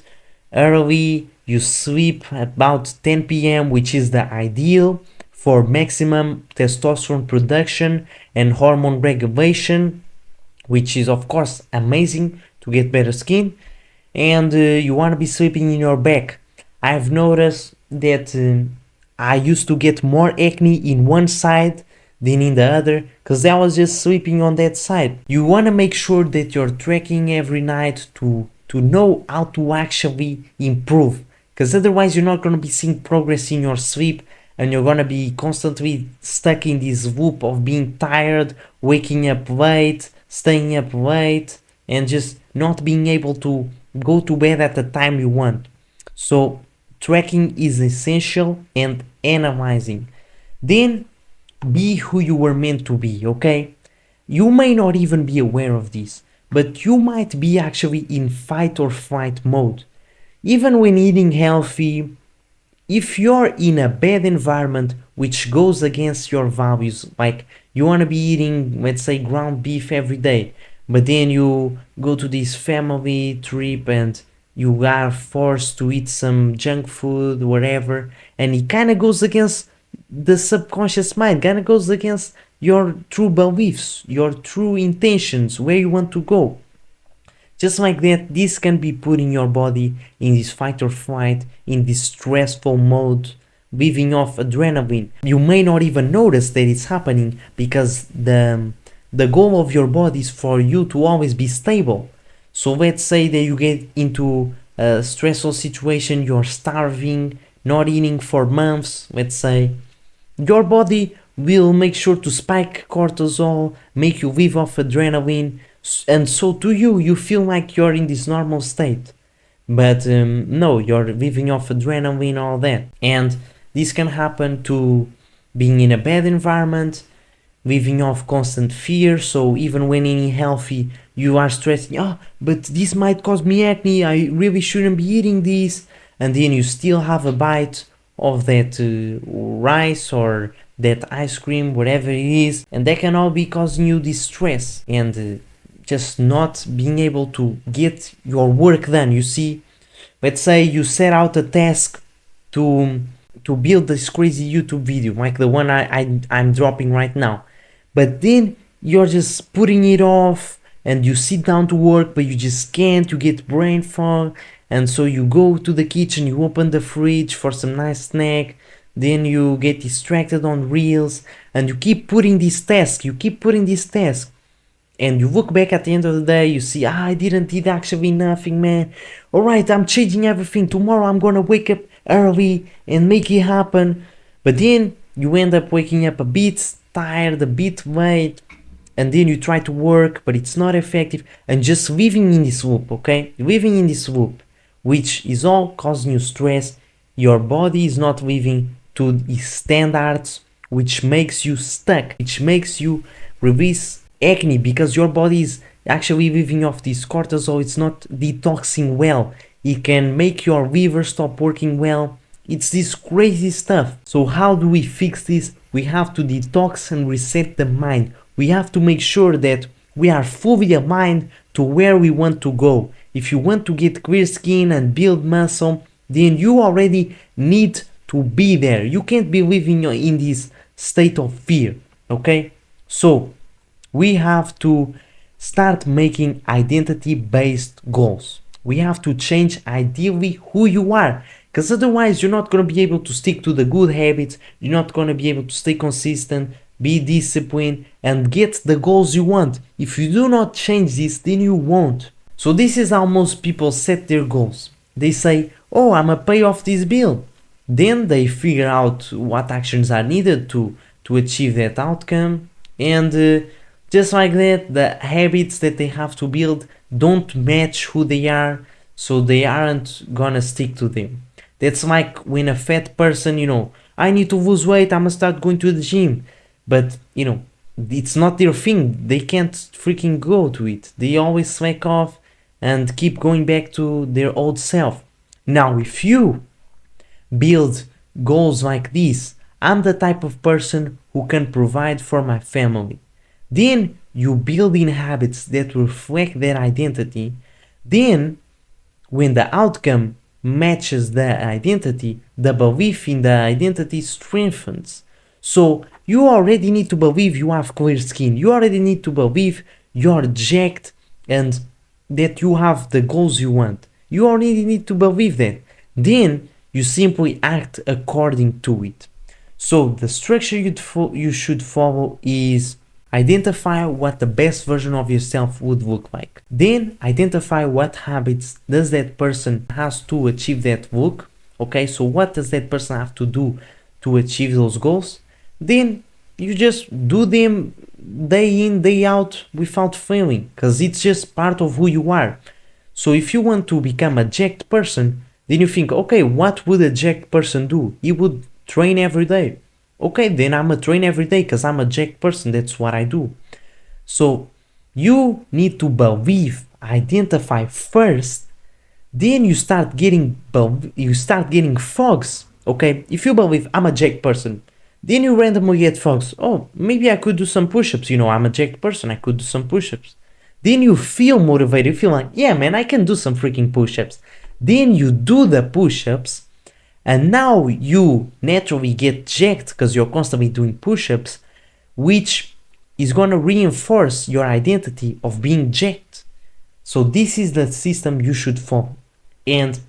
early, you sleep about 10 p.m., which is the ideal for maximum testosterone production and hormone regulation, which is of course amazing to get better skin. And you want to be sleeping in your back. I've noticed that I used to get more acne in one side than in the other, because I was just sleeping on that side. You want to make sure that you're tracking every night to know how to actually improve, because otherwise you're not going to be seeing progress in your sleep, and you're going to be constantly stuck in this loop of being tired, waking up late, staying up late, and just not being able to go to bed at the time you want. So tracking is essential, and analyzing. Then be who you were meant to be, okay? You may not even be aware of this, but you might be actually in fight or flight mode. Even when eating healthy, if you're in a bad environment which goes against your values, like you want to be eating, let's say, ground beef every day, but then you go to this family trip and you are forced to eat some junk food, whatever, and it kind of goes against the subconscious mind, kind of goes against your true beliefs, your true intentions, where you want to go. Just like that, this can be putting your body in this fight or flight, in this stressful mode, living off adrenaline. You may not even notice that it's happening, because the goal of your body is for you to always be stable. So let's say that you get into a stressful situation, you're starving, not eating for months, let's say. Your body will make sure to spike cortisol, make you live off adrenaline, and so to you feel like you're in this normal state. But no, you're living off adrenaline, all that. And this can happen to being in a bad environment, living off constant fear. So even when eating healthy, you are stressing, oh, but this might cause me acne, I really shouldn't be eating this. And then you still have a bite of that rice or that ice cream, whatever it is, and that can all be causing you this stress and just not being able to get your work done. You see, let's say you set out a task to build this crazy YouTube video like the one I'm dropping right now, but then you're just putting it off and you sit down to work but you just can't, you get brain fog, and so you go to the kitchen, you open the fridge for some nice snack, then you get distracted on reels and you keep putting this task, and you look back at the end of the day, you see, I did actually nothing, man. Alright, I'm changing everything. Tomorrow I'm gonna wake up early and make it happen. But then you end up waking up a bit tired, a bit late, and then you try to work, but it's not effective, and just living in this loop, okay? Living in this loop, which is all causing you stress. Your body is not living to its standards, which makes you stuck, which makes you release acne, because your body is actually living off this cortisol. It's not detoxing well. It can make your liver stop working well. It's this crazy stuff. So how do we fix this? We have to detox and reset the mind. We have to make sure that we are fully aligned to where we want to go. If you want to get clear skin and build muscle, then you already need to be there. You can't be living in this state of fear, okay? So we have to start making identity-based goals. We have to change ideally who you are, because otherwise you're not going to be able to stick to the good habits, you're not going to be able to stay consistent, be disciplined, and get the goals you want. If you do not change this, then you won't. So this is how most people set their goals. They say, oh, I'm gonna pay off this bill. Then they figure out what actions are needed to achieve that outcome, and just like that, the habits that they have to build don't match who they are, so they aren't gonna stick to them. That's like when a fat person, I need to lose weight, I'm gonna start going to the gym. But, it's not their thing. They can't freaking go to it. They always slack off and keep going back to their old self. Now, if you build goals like this, I'm the type of person who can provide for my family. Then you build in habits that reflect that identity. Then when the outcome matches the identity, the belief in the identity strengthens. So you already need to believe you have clear skin. You already need to believe you're jacked and that you have the goals you want. You already need to believe that. Then you simply act according to it. So the structure you should follow is identify what the best version of yourself would look like. Then identify what habits does that person has to achieve that look. Okay, so what does that person have to do to achieve those goals? Then you just do them day in, day out without failing, because it's just part of who you are. So if you want to become a jacked person, then you think, okay, what would a jacked person do? He would train every day. Okay, then I'm a train every day because I'm a jacked person. That's what I do. So you need to believe, identify first, then you start getting fogs. Okay, if you believe I'm a jacked person, then you randomly get fogs. Oh, maybe I could do some push-ups. I'm a jacked person, I could do some push-ups. Then you feel motivated, you feel like, yeah man, I can do some freaking push-ups. Then you do the push-ups, and now you naturally get jacked because you're constantly doing push-ups, which is going to reinforce your identity of being jacked. So this is the system you should follow. And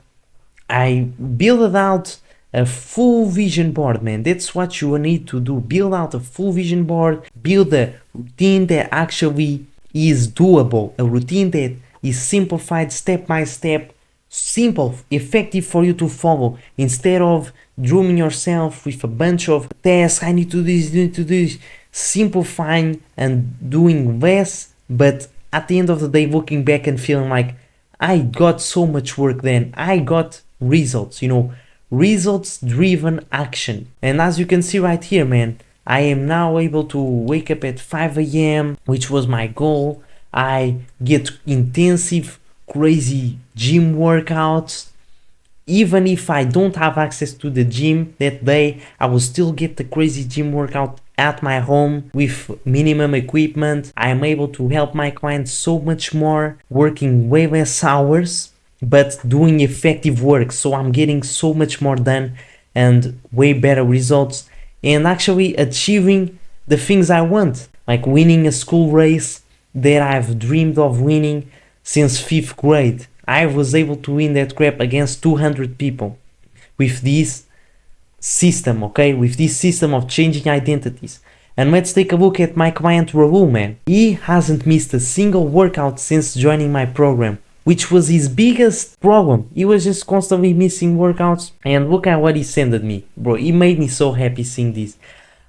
I built out a full vision board, man. That's what you need to do. Build out a full vision board. Build a routine that actually is doable. A routine that is simplified step by step. Simple, effective for you to follow, instead of drumming yourself with a bunch of tasks. I need to do this, need to do this. Simplifying and doing less, but at the end of the day looking back and feeling like I got so much work then. I got results, results driven action. And as you can see right here, man, I am now able to wake up at 5 a.m., which was my goal. I get intensive, crazy gym workouts. Even if I don't have access to the gym that day, I will still get the crazy gym workout at my home with minimum equipment. I am able to help my clients so much more, working way less hours, but doing effective work. So I'm getting so much more done and way better results, and actually achieving the things I want, like winning a school race that I've dreamed of winning since 5th grade. I was able to win that crap against 200 people with this system, okay? With this system of changing identities. And let's take a look at my client Rahul, man. He hasn't missed a single workout since joining my program, which was his biggest problem. He was just constantly missing workouts. And look at what he sent me. Bro, he made me so happy seeing this.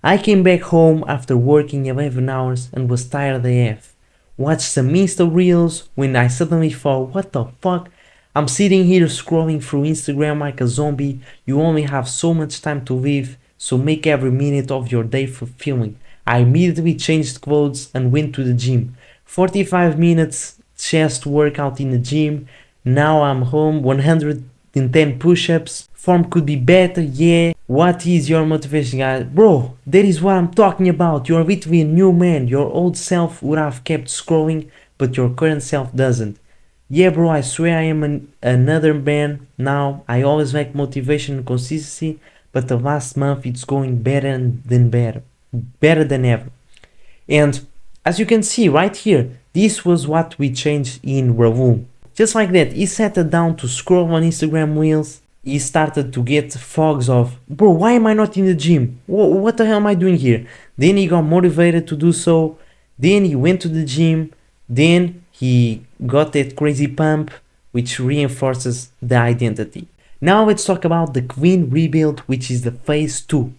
I came back home after working 11 hours and was tired AF. Watched some Insta reels when I suddenly thought, what the fuck? I'm sitting here scrolling through Instagram like a zombie. You only have so much time to live, so make every minute of your day fulfilling. I immediately changed clothes and went to the gym. 45 minutes chest workout in the gym. Now I'm home, 110 push-ups. Form could be better, yeah. What is your motivation, guys? Bro, that is what I'm talking about. You're literally a new man. Your old self would have kept scrolling, but your current self doesn't. Yeah, bro, I swear I am another man now. I always lack motivation and consistency, but the last month it's going better than ever. And as you can see right here, this was what we changed in Rahul. Just like that, he sat down to scroll on Instagram reels. He started to get fogs of, bro, why am I not in the gym? What the hell am I doing here? Then he got motivated to do so. Then he went to the gym. Then he got that crazy pump, which reinforces the identity. Now let's talk about the clean rebuild, which is the phase 2.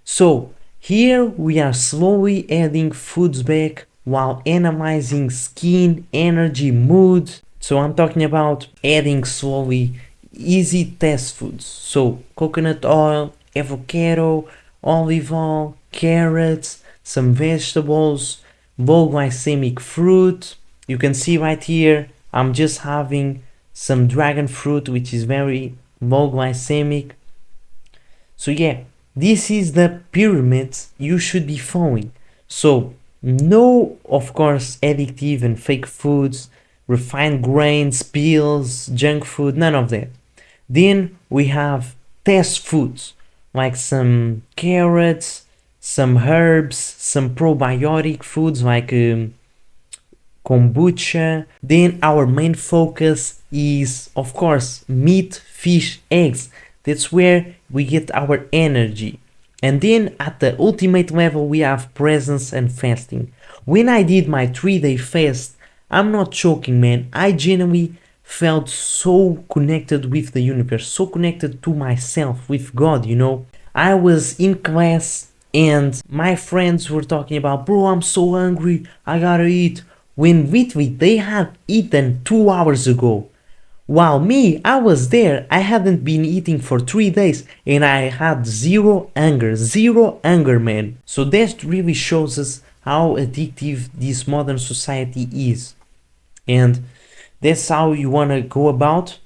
So here we are slowly adding foods back while analyzing skin, energy, mood. So I'm talking about adding slowly easy test foods. So coconut oil, avocado, olive oil, carrots, some vegetables, low glycemic fruit. You can see right here, I'm just having some dragon fruit, which is very low glycemic. So yeah, this is the pyramid you should be following. So no, of course, addictive and fake foods, refined grains, pills, junk food, none of that. Then we have test foods like some carrots, some herbs, some probiotic foods like kombucha. Then our main focus is, of course, meat, fish, eggs. That's where we get our energy. And then at the ultimate level we have presence and fasting. When I did my 3-day fast, I'm not joking, man, I genuinely felt so connected with the universe, so connected to myself, with God, you know. I was in class and my friends were talking about, bro, I'm so hungry, I gotta eat, when literally they had eaten 2 hours ago. While me, I was there, I hadn't been eating for 3 days and I had zero anger, man. So that really shows us how addictive this modern society is. And that's how you want to go about.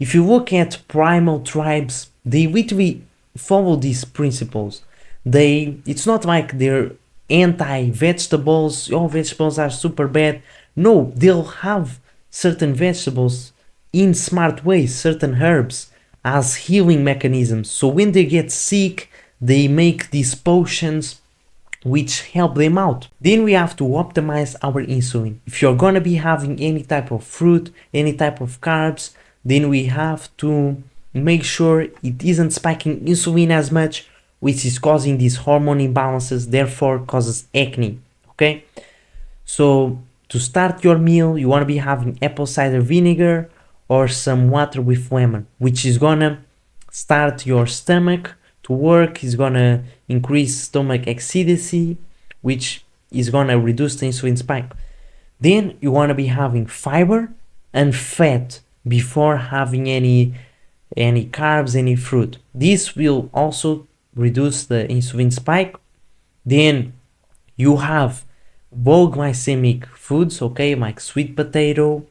If you look at primal tribes, they literally follow these principles. It's not like they're anti-vegetables, all vegetables are super bad. No, they'll have certain vegetables in smart ways, certain herbs as healing mechanisms. So when they get sick, they make these potions which help them out. Then we have to optimize our insulin. If you're gonna be having any type of fruit, any type of carbs, then we have to make sure it isn't spiking insulin as much, which is causing these hormone imbalances, therefore causes acne. Okay, so to start your meal, you want to be having apple cider vinegar or some water with lemon, which is gonna start your stomach to work, is gonna increase stomach acidity, which is gonna reduce the insulin spike. Then you want to be having fiber and fat before having any carbs, any fruit. This will also reduce the insulin spike. Then you have low glycemic foods, okay, like sweet potato,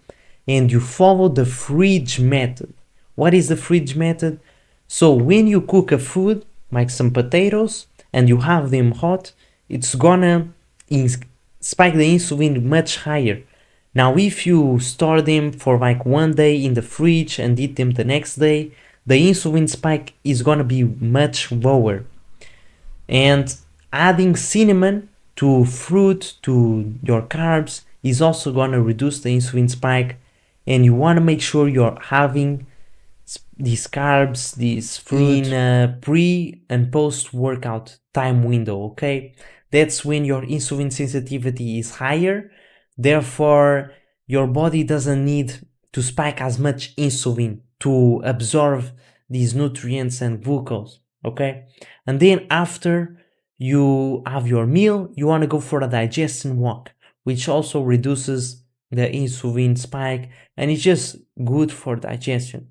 and you follow the fridge method. What is the fridge method? So when you cook a food, like some potatoes, and you have them hot, it's gonna spike the insulin much higher. Now, if you store them for like 1 day in the fridge and eat them the next day, the insulin spike is gonna be much lower. And adding cinnamon to fruit, to your carbs, is also gonna reduce the insulin spike. And you wanna make sure you're having these carbs, these fruit in a pre and post workout time window, okay? That's when your insulin sensitivity is higher, therefore your body doesn't need to spike as much insulin to absorb these nutrients and glucose, okay? And then after you have your meal, you want to go for a digestion walk, which also reduces the insulin spike and it's just good for digestion.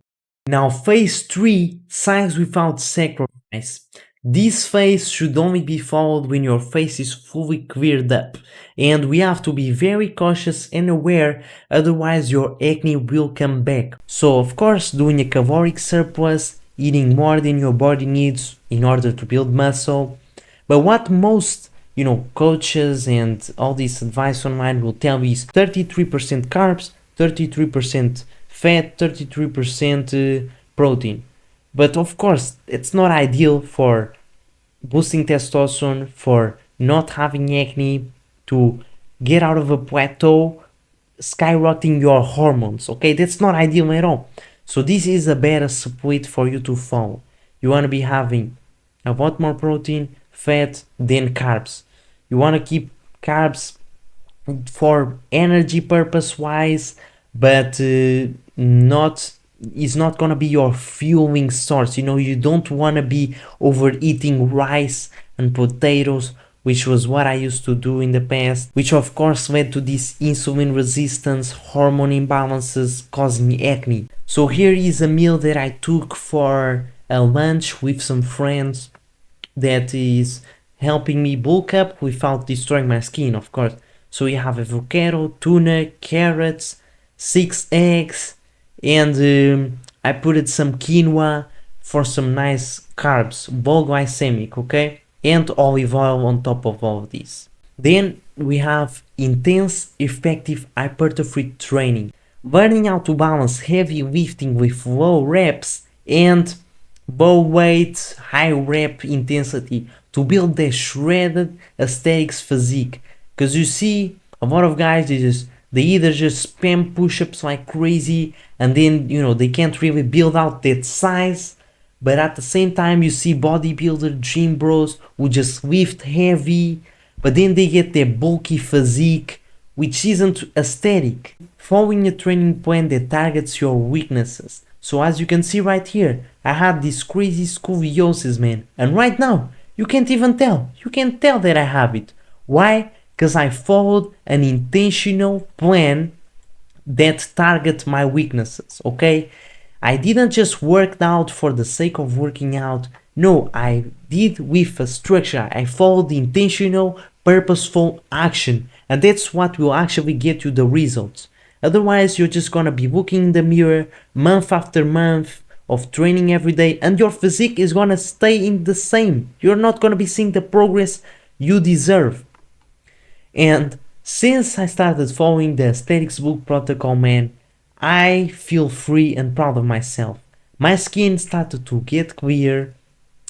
Now, phase 3, size without sacrifice. This phase should only be followed when your face is fully cleared up, and we have to be very cautious and aware, otherwise your acne will come back. So of course, doing a caloric surplus, eating more than your body needs in order to build muscle. But what most coaches and all this advice online will tell you is 33% carbs, 33% fat, 33% protein. But of course, it's not ideal for boosting testosterone, for not having acne, to get out of a plateau, skyrocketing your hormones. Okay, that's not ideal at all. So this is a better split for you to follow. You want to be having a lot more protein, fat, than carbs. You want to keep carbs for energy purpose wise, but not is not gonna be your fueling source. You don't want to be overeating rice and potatoes, which was what I used to do in the past, which of course led to this insulin resistance, hormone imbalances, causing acne. So here is a meal that I took for a lunch with some friends that is helping me bulk up without destroying my skin, of course. So you have avocado, tuna, carrots, 6 eggs, and I put some quinoa for some nice carbs, low glycemic, okay? And olive oil on top of all of this. Then we have intense, effective hypertrophy training. Learning how to balance heavy lifting with low reps and low weight, high rep intensity to build the shredded aesthetics physique. Because you see, a lot of guys, they either just spam push-ups like crazy and then they can't really build out that size, but at the same time you see bodybuilder gym bros who just lift heavy, but then they get their bulky physique, which isn't aesthetic. Following a training plan that targets your weaknesses. So as you can see right here, I had this crazy scoliosis, man, and right now you can't even tell. You can't tell that I have it. Why? Because I followed an intentional plan that target my weaknesses, okay? I didn't just work out for the sake of working out. No, I did with a structure. I followed the intentional, purposeful action, and that's what will actually get you the results. Otherwise, you're just gonna be looking in the mirror month after month of training every day, and your physique is gonna stay in the same. You're not gonna be seeing the progress you deserve. And since I started following the aesthetics book protocol, man, I feel free and proud of myself. My skin started to get clear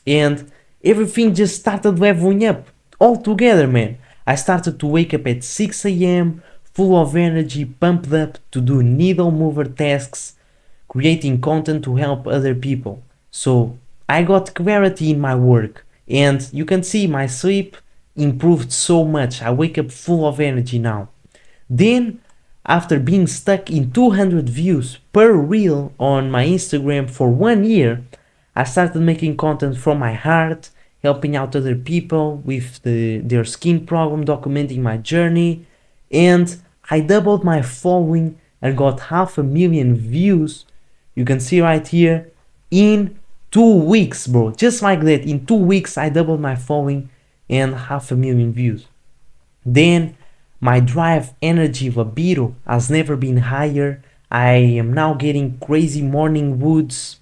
and everything just started leveling up all together, man. I started to wake up at 6 a.m. full of energy, pumped up to do needle mover tasks, creating content to help other people. So I got clarity in my work, and you can see my sleep improved so much. I wake up full of energy now. Then, after being stuck in 200 views per reel on my Instagram for 1 year, I started making content from my heart, helping out other people with their skin problem, documenting my journey, and I doubled my following and got 500,000 views, you can see right here, in 2 weeks, bro. Just like that. In 2 weeks, I doubled my following and 500,000 views. Then my drive, energy, libido has never been higher. I am now getting crazy morning woods.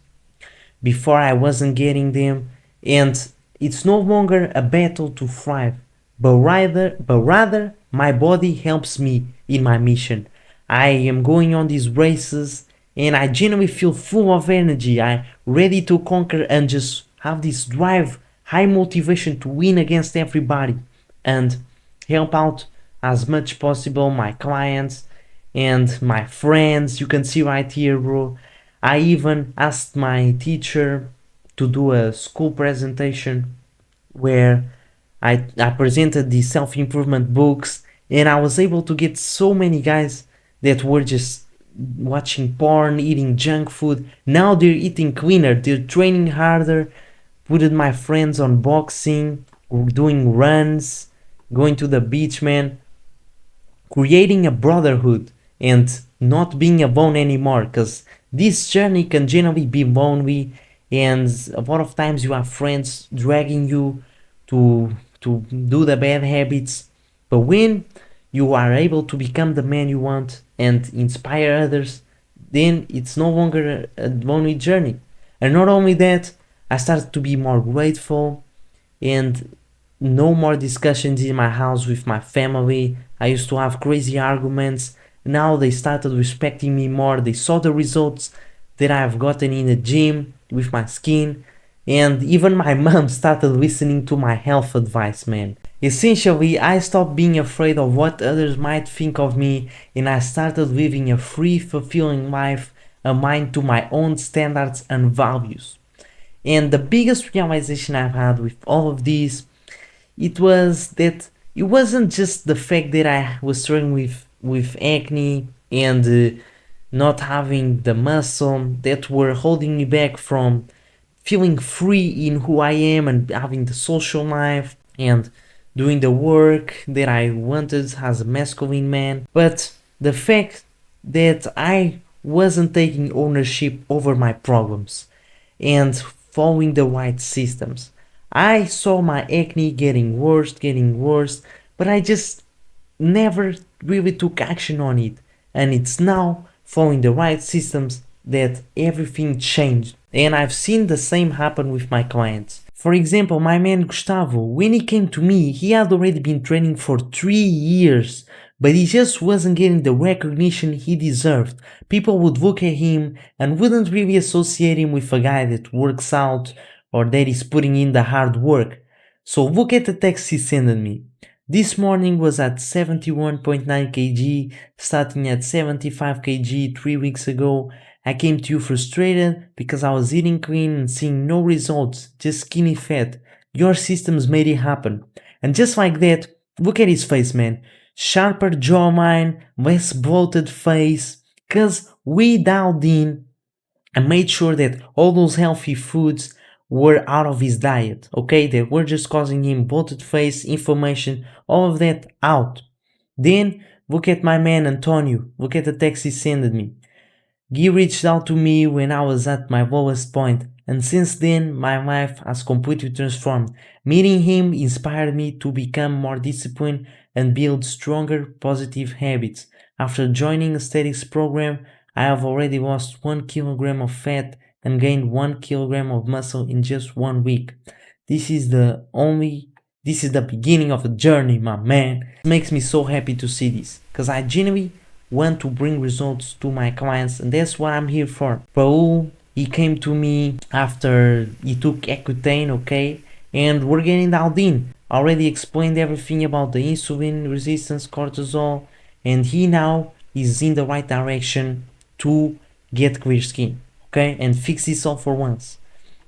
Before I wasn't getting them, and it's no longer a battle to thrive, but rather my body helps me in my mission. I am going on these races and I genuinely feel full of energy. I'm ready to conquer and just have this drive, high motivation to win against everybody and help out as much possible my clients and my friends. You can see right here, bro. I even asked my teacher to do a school presentation where I presented the self-improvement books, and I was able to get so many guys that were just watching porn, eating junk food. Now they're eating cleaner, they're training harder, putting my friends on boxing, doing runs, going to the beach, man, creating a brotherhood and not being alone anymore, because this journey can generally be lonely, and a lot of times you have friends dragging you to do the bad habits. But when you are able to become the man you want and inspire others, then it's no longer a lonely journey. And not only that, I started to be more grateful, and no more discussions in my house with my family. I used to have crazy arguments. Now they started respecting me more. They saw the results that I've gotten in the gym with my skin. And even my mom started listening to my health advice, man. Essentially, I stopped being afraid of what others might think of me, and I started living a free, fulfilling life aligned to my own standards and values. And the biggest realization I've had with all of these, it was that it wasn't just the fact that I was struggling with acne and not having the muscle that were holding me back from feeling free in who I am and having the social life and doing the work that I wanted as a masculine man, but the fact that I wasn't taking ownership over my problems and following the right systems. I saw my acne getting worse, but I just never really took action on it. And it's now following the right systems that everything changed. And I've seen the same happen with my clients. For example, my man Gustavo, when he came to me, he had already been training for 3 years, but he just wasn't getting the recognition he deserved. People would look at him and wouldn't really associate him with a guy that works out or that is putting in the hard work. So look at the text he sent me. This morning was at 71.9 kg, starting at 75 kg 3 weeks ago. I came to you frustrated because I was eating clean and seeing no results, just skinny fat. Your systems made it happen. And just like that, look at his face, man. Sharper jawline, less bloated face, cause we dialed in and made sure that all those healthy foods were out of his diet, okay? They were just causing him bloated face, inflammation, all of that out. Then look at my man Antonio, look at the text he sent me. He reached out to me when I was at my lowest point, and since then my life has completely transformed. Meeting him inspired me to become more disciplined and build stronger positive habits. After joining a aesthetics program, I have already lost 1 kilogram of fat and gained 1 kilogram of muscle in just 1 week. This is the beginning of a journey, my man. It makes me so happy to see this, because I genuinely want to bring results to my clients, and that's what I'm here for. Raul, he came to me after he took Accutane, okay, and we're getting dialed in. Already explained everything about the insulin resistance, cortisol, and he now is in the right direction to get clear skin, okay, and fix this all for once.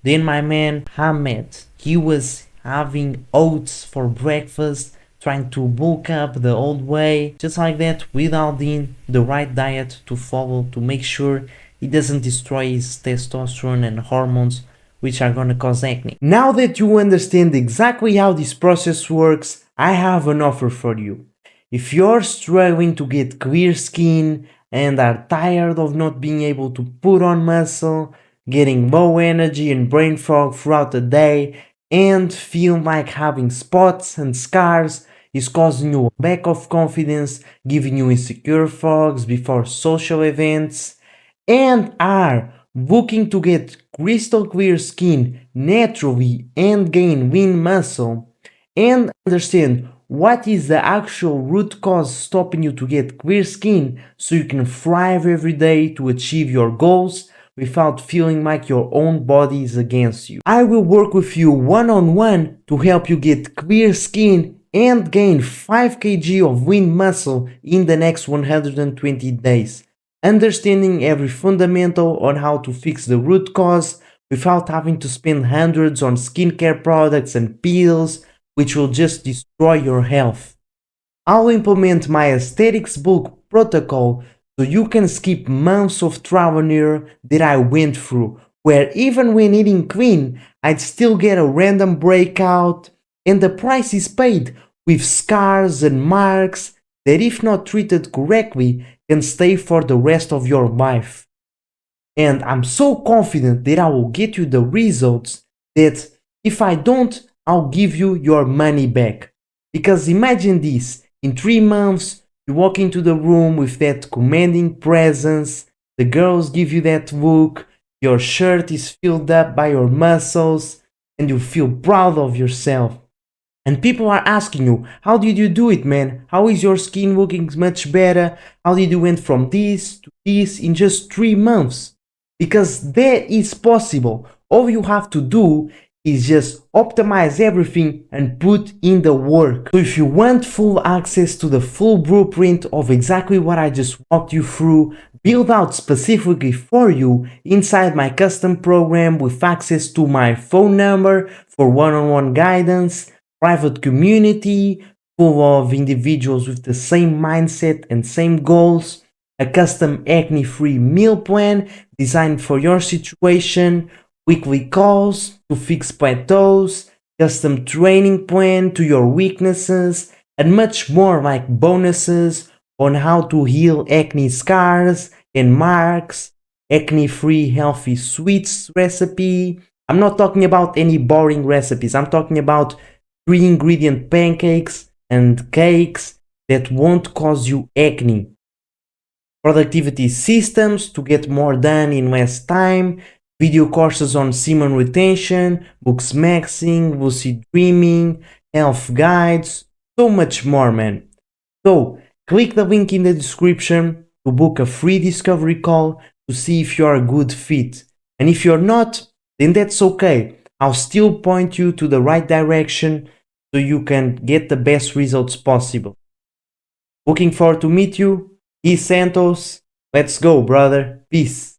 Then my man Hamed, he was having oats for breakfast, trying to bulk up the old way, just like that, without the right diet to follow to make sure it doesn't destroy his testosterone and hormones, which are gonna cause acne. Now that you understand exactly how this process works, I have an offer for you. If you're struggling to get clear skin and are tired of not being able to put on muscle, getting low energy and brain fog throughout the day, and feeling like having spots and scars is causing you a lack of confidence, giving you insecure thoughts before social events, and are looking to get crystal clear skin naturally and gain lean muscle, and understand what is the actual root cause stopping you to get clear skin so you can thrive every day to achieve your goals without feeling like your own body is against you. I will work with you one-on-one to help you get clear skin and gain 5 kg of lean muscle in the next 120 days, understanding every fundamental on how to fix the root cause without having to spend hundreds on skincare products and pills which will just destroy your health. I'll implement my aesthetics bulk protocol so you can skip months of trial and error that I went through, where even when eating clean, I'd still get a random breakout, and the price is paid with scars and marks that, if not treated correctly, can stay for the rest of your life. And I'm so confident that I will get you the results that if I don't, I'll give you your money back. Because imagine this, in 3 months, you walk into the room with that commanding presence, the girls give you that look, your shirt is filled up by your muscles, and you feel proud of yourself. And people are asking you, how did you do it, man? How is your skin looking much better? How did you went from this to this in just 3 months? Because that is possible. All you have to do is just optimize everything and put in the work. So if you want full access to the full blueprint of exactly what I just walked you through, built out specifically for you inside my custom program with access to my phone number for one-on-one guidance, private community full of individuals with the same mindset and same goals, a custom acne-free meal plan designed for your situation, weekly calls to fix plateaus, custom training plan to your weaknesses, and much more like bonuses on how to heal acne scars and marks, acne-free healthy sweets recipe. I'm not talking about any boring recipes. I'm talking about 3-ingredient pancakes and cakes that won't cause you acne. Productivity systems to get more done in less time, video courses on semen retention, books maxing, lucid dreaming, health guides, so much more, man. So, click the link in the description to book a free discovery call to see if you're a good fit. And if you're not, then that's okay. I'll still point you to the right direction so you can get the best results possible. Looking forward to meet you. Peace, Santos. Let's go, brother. Peace.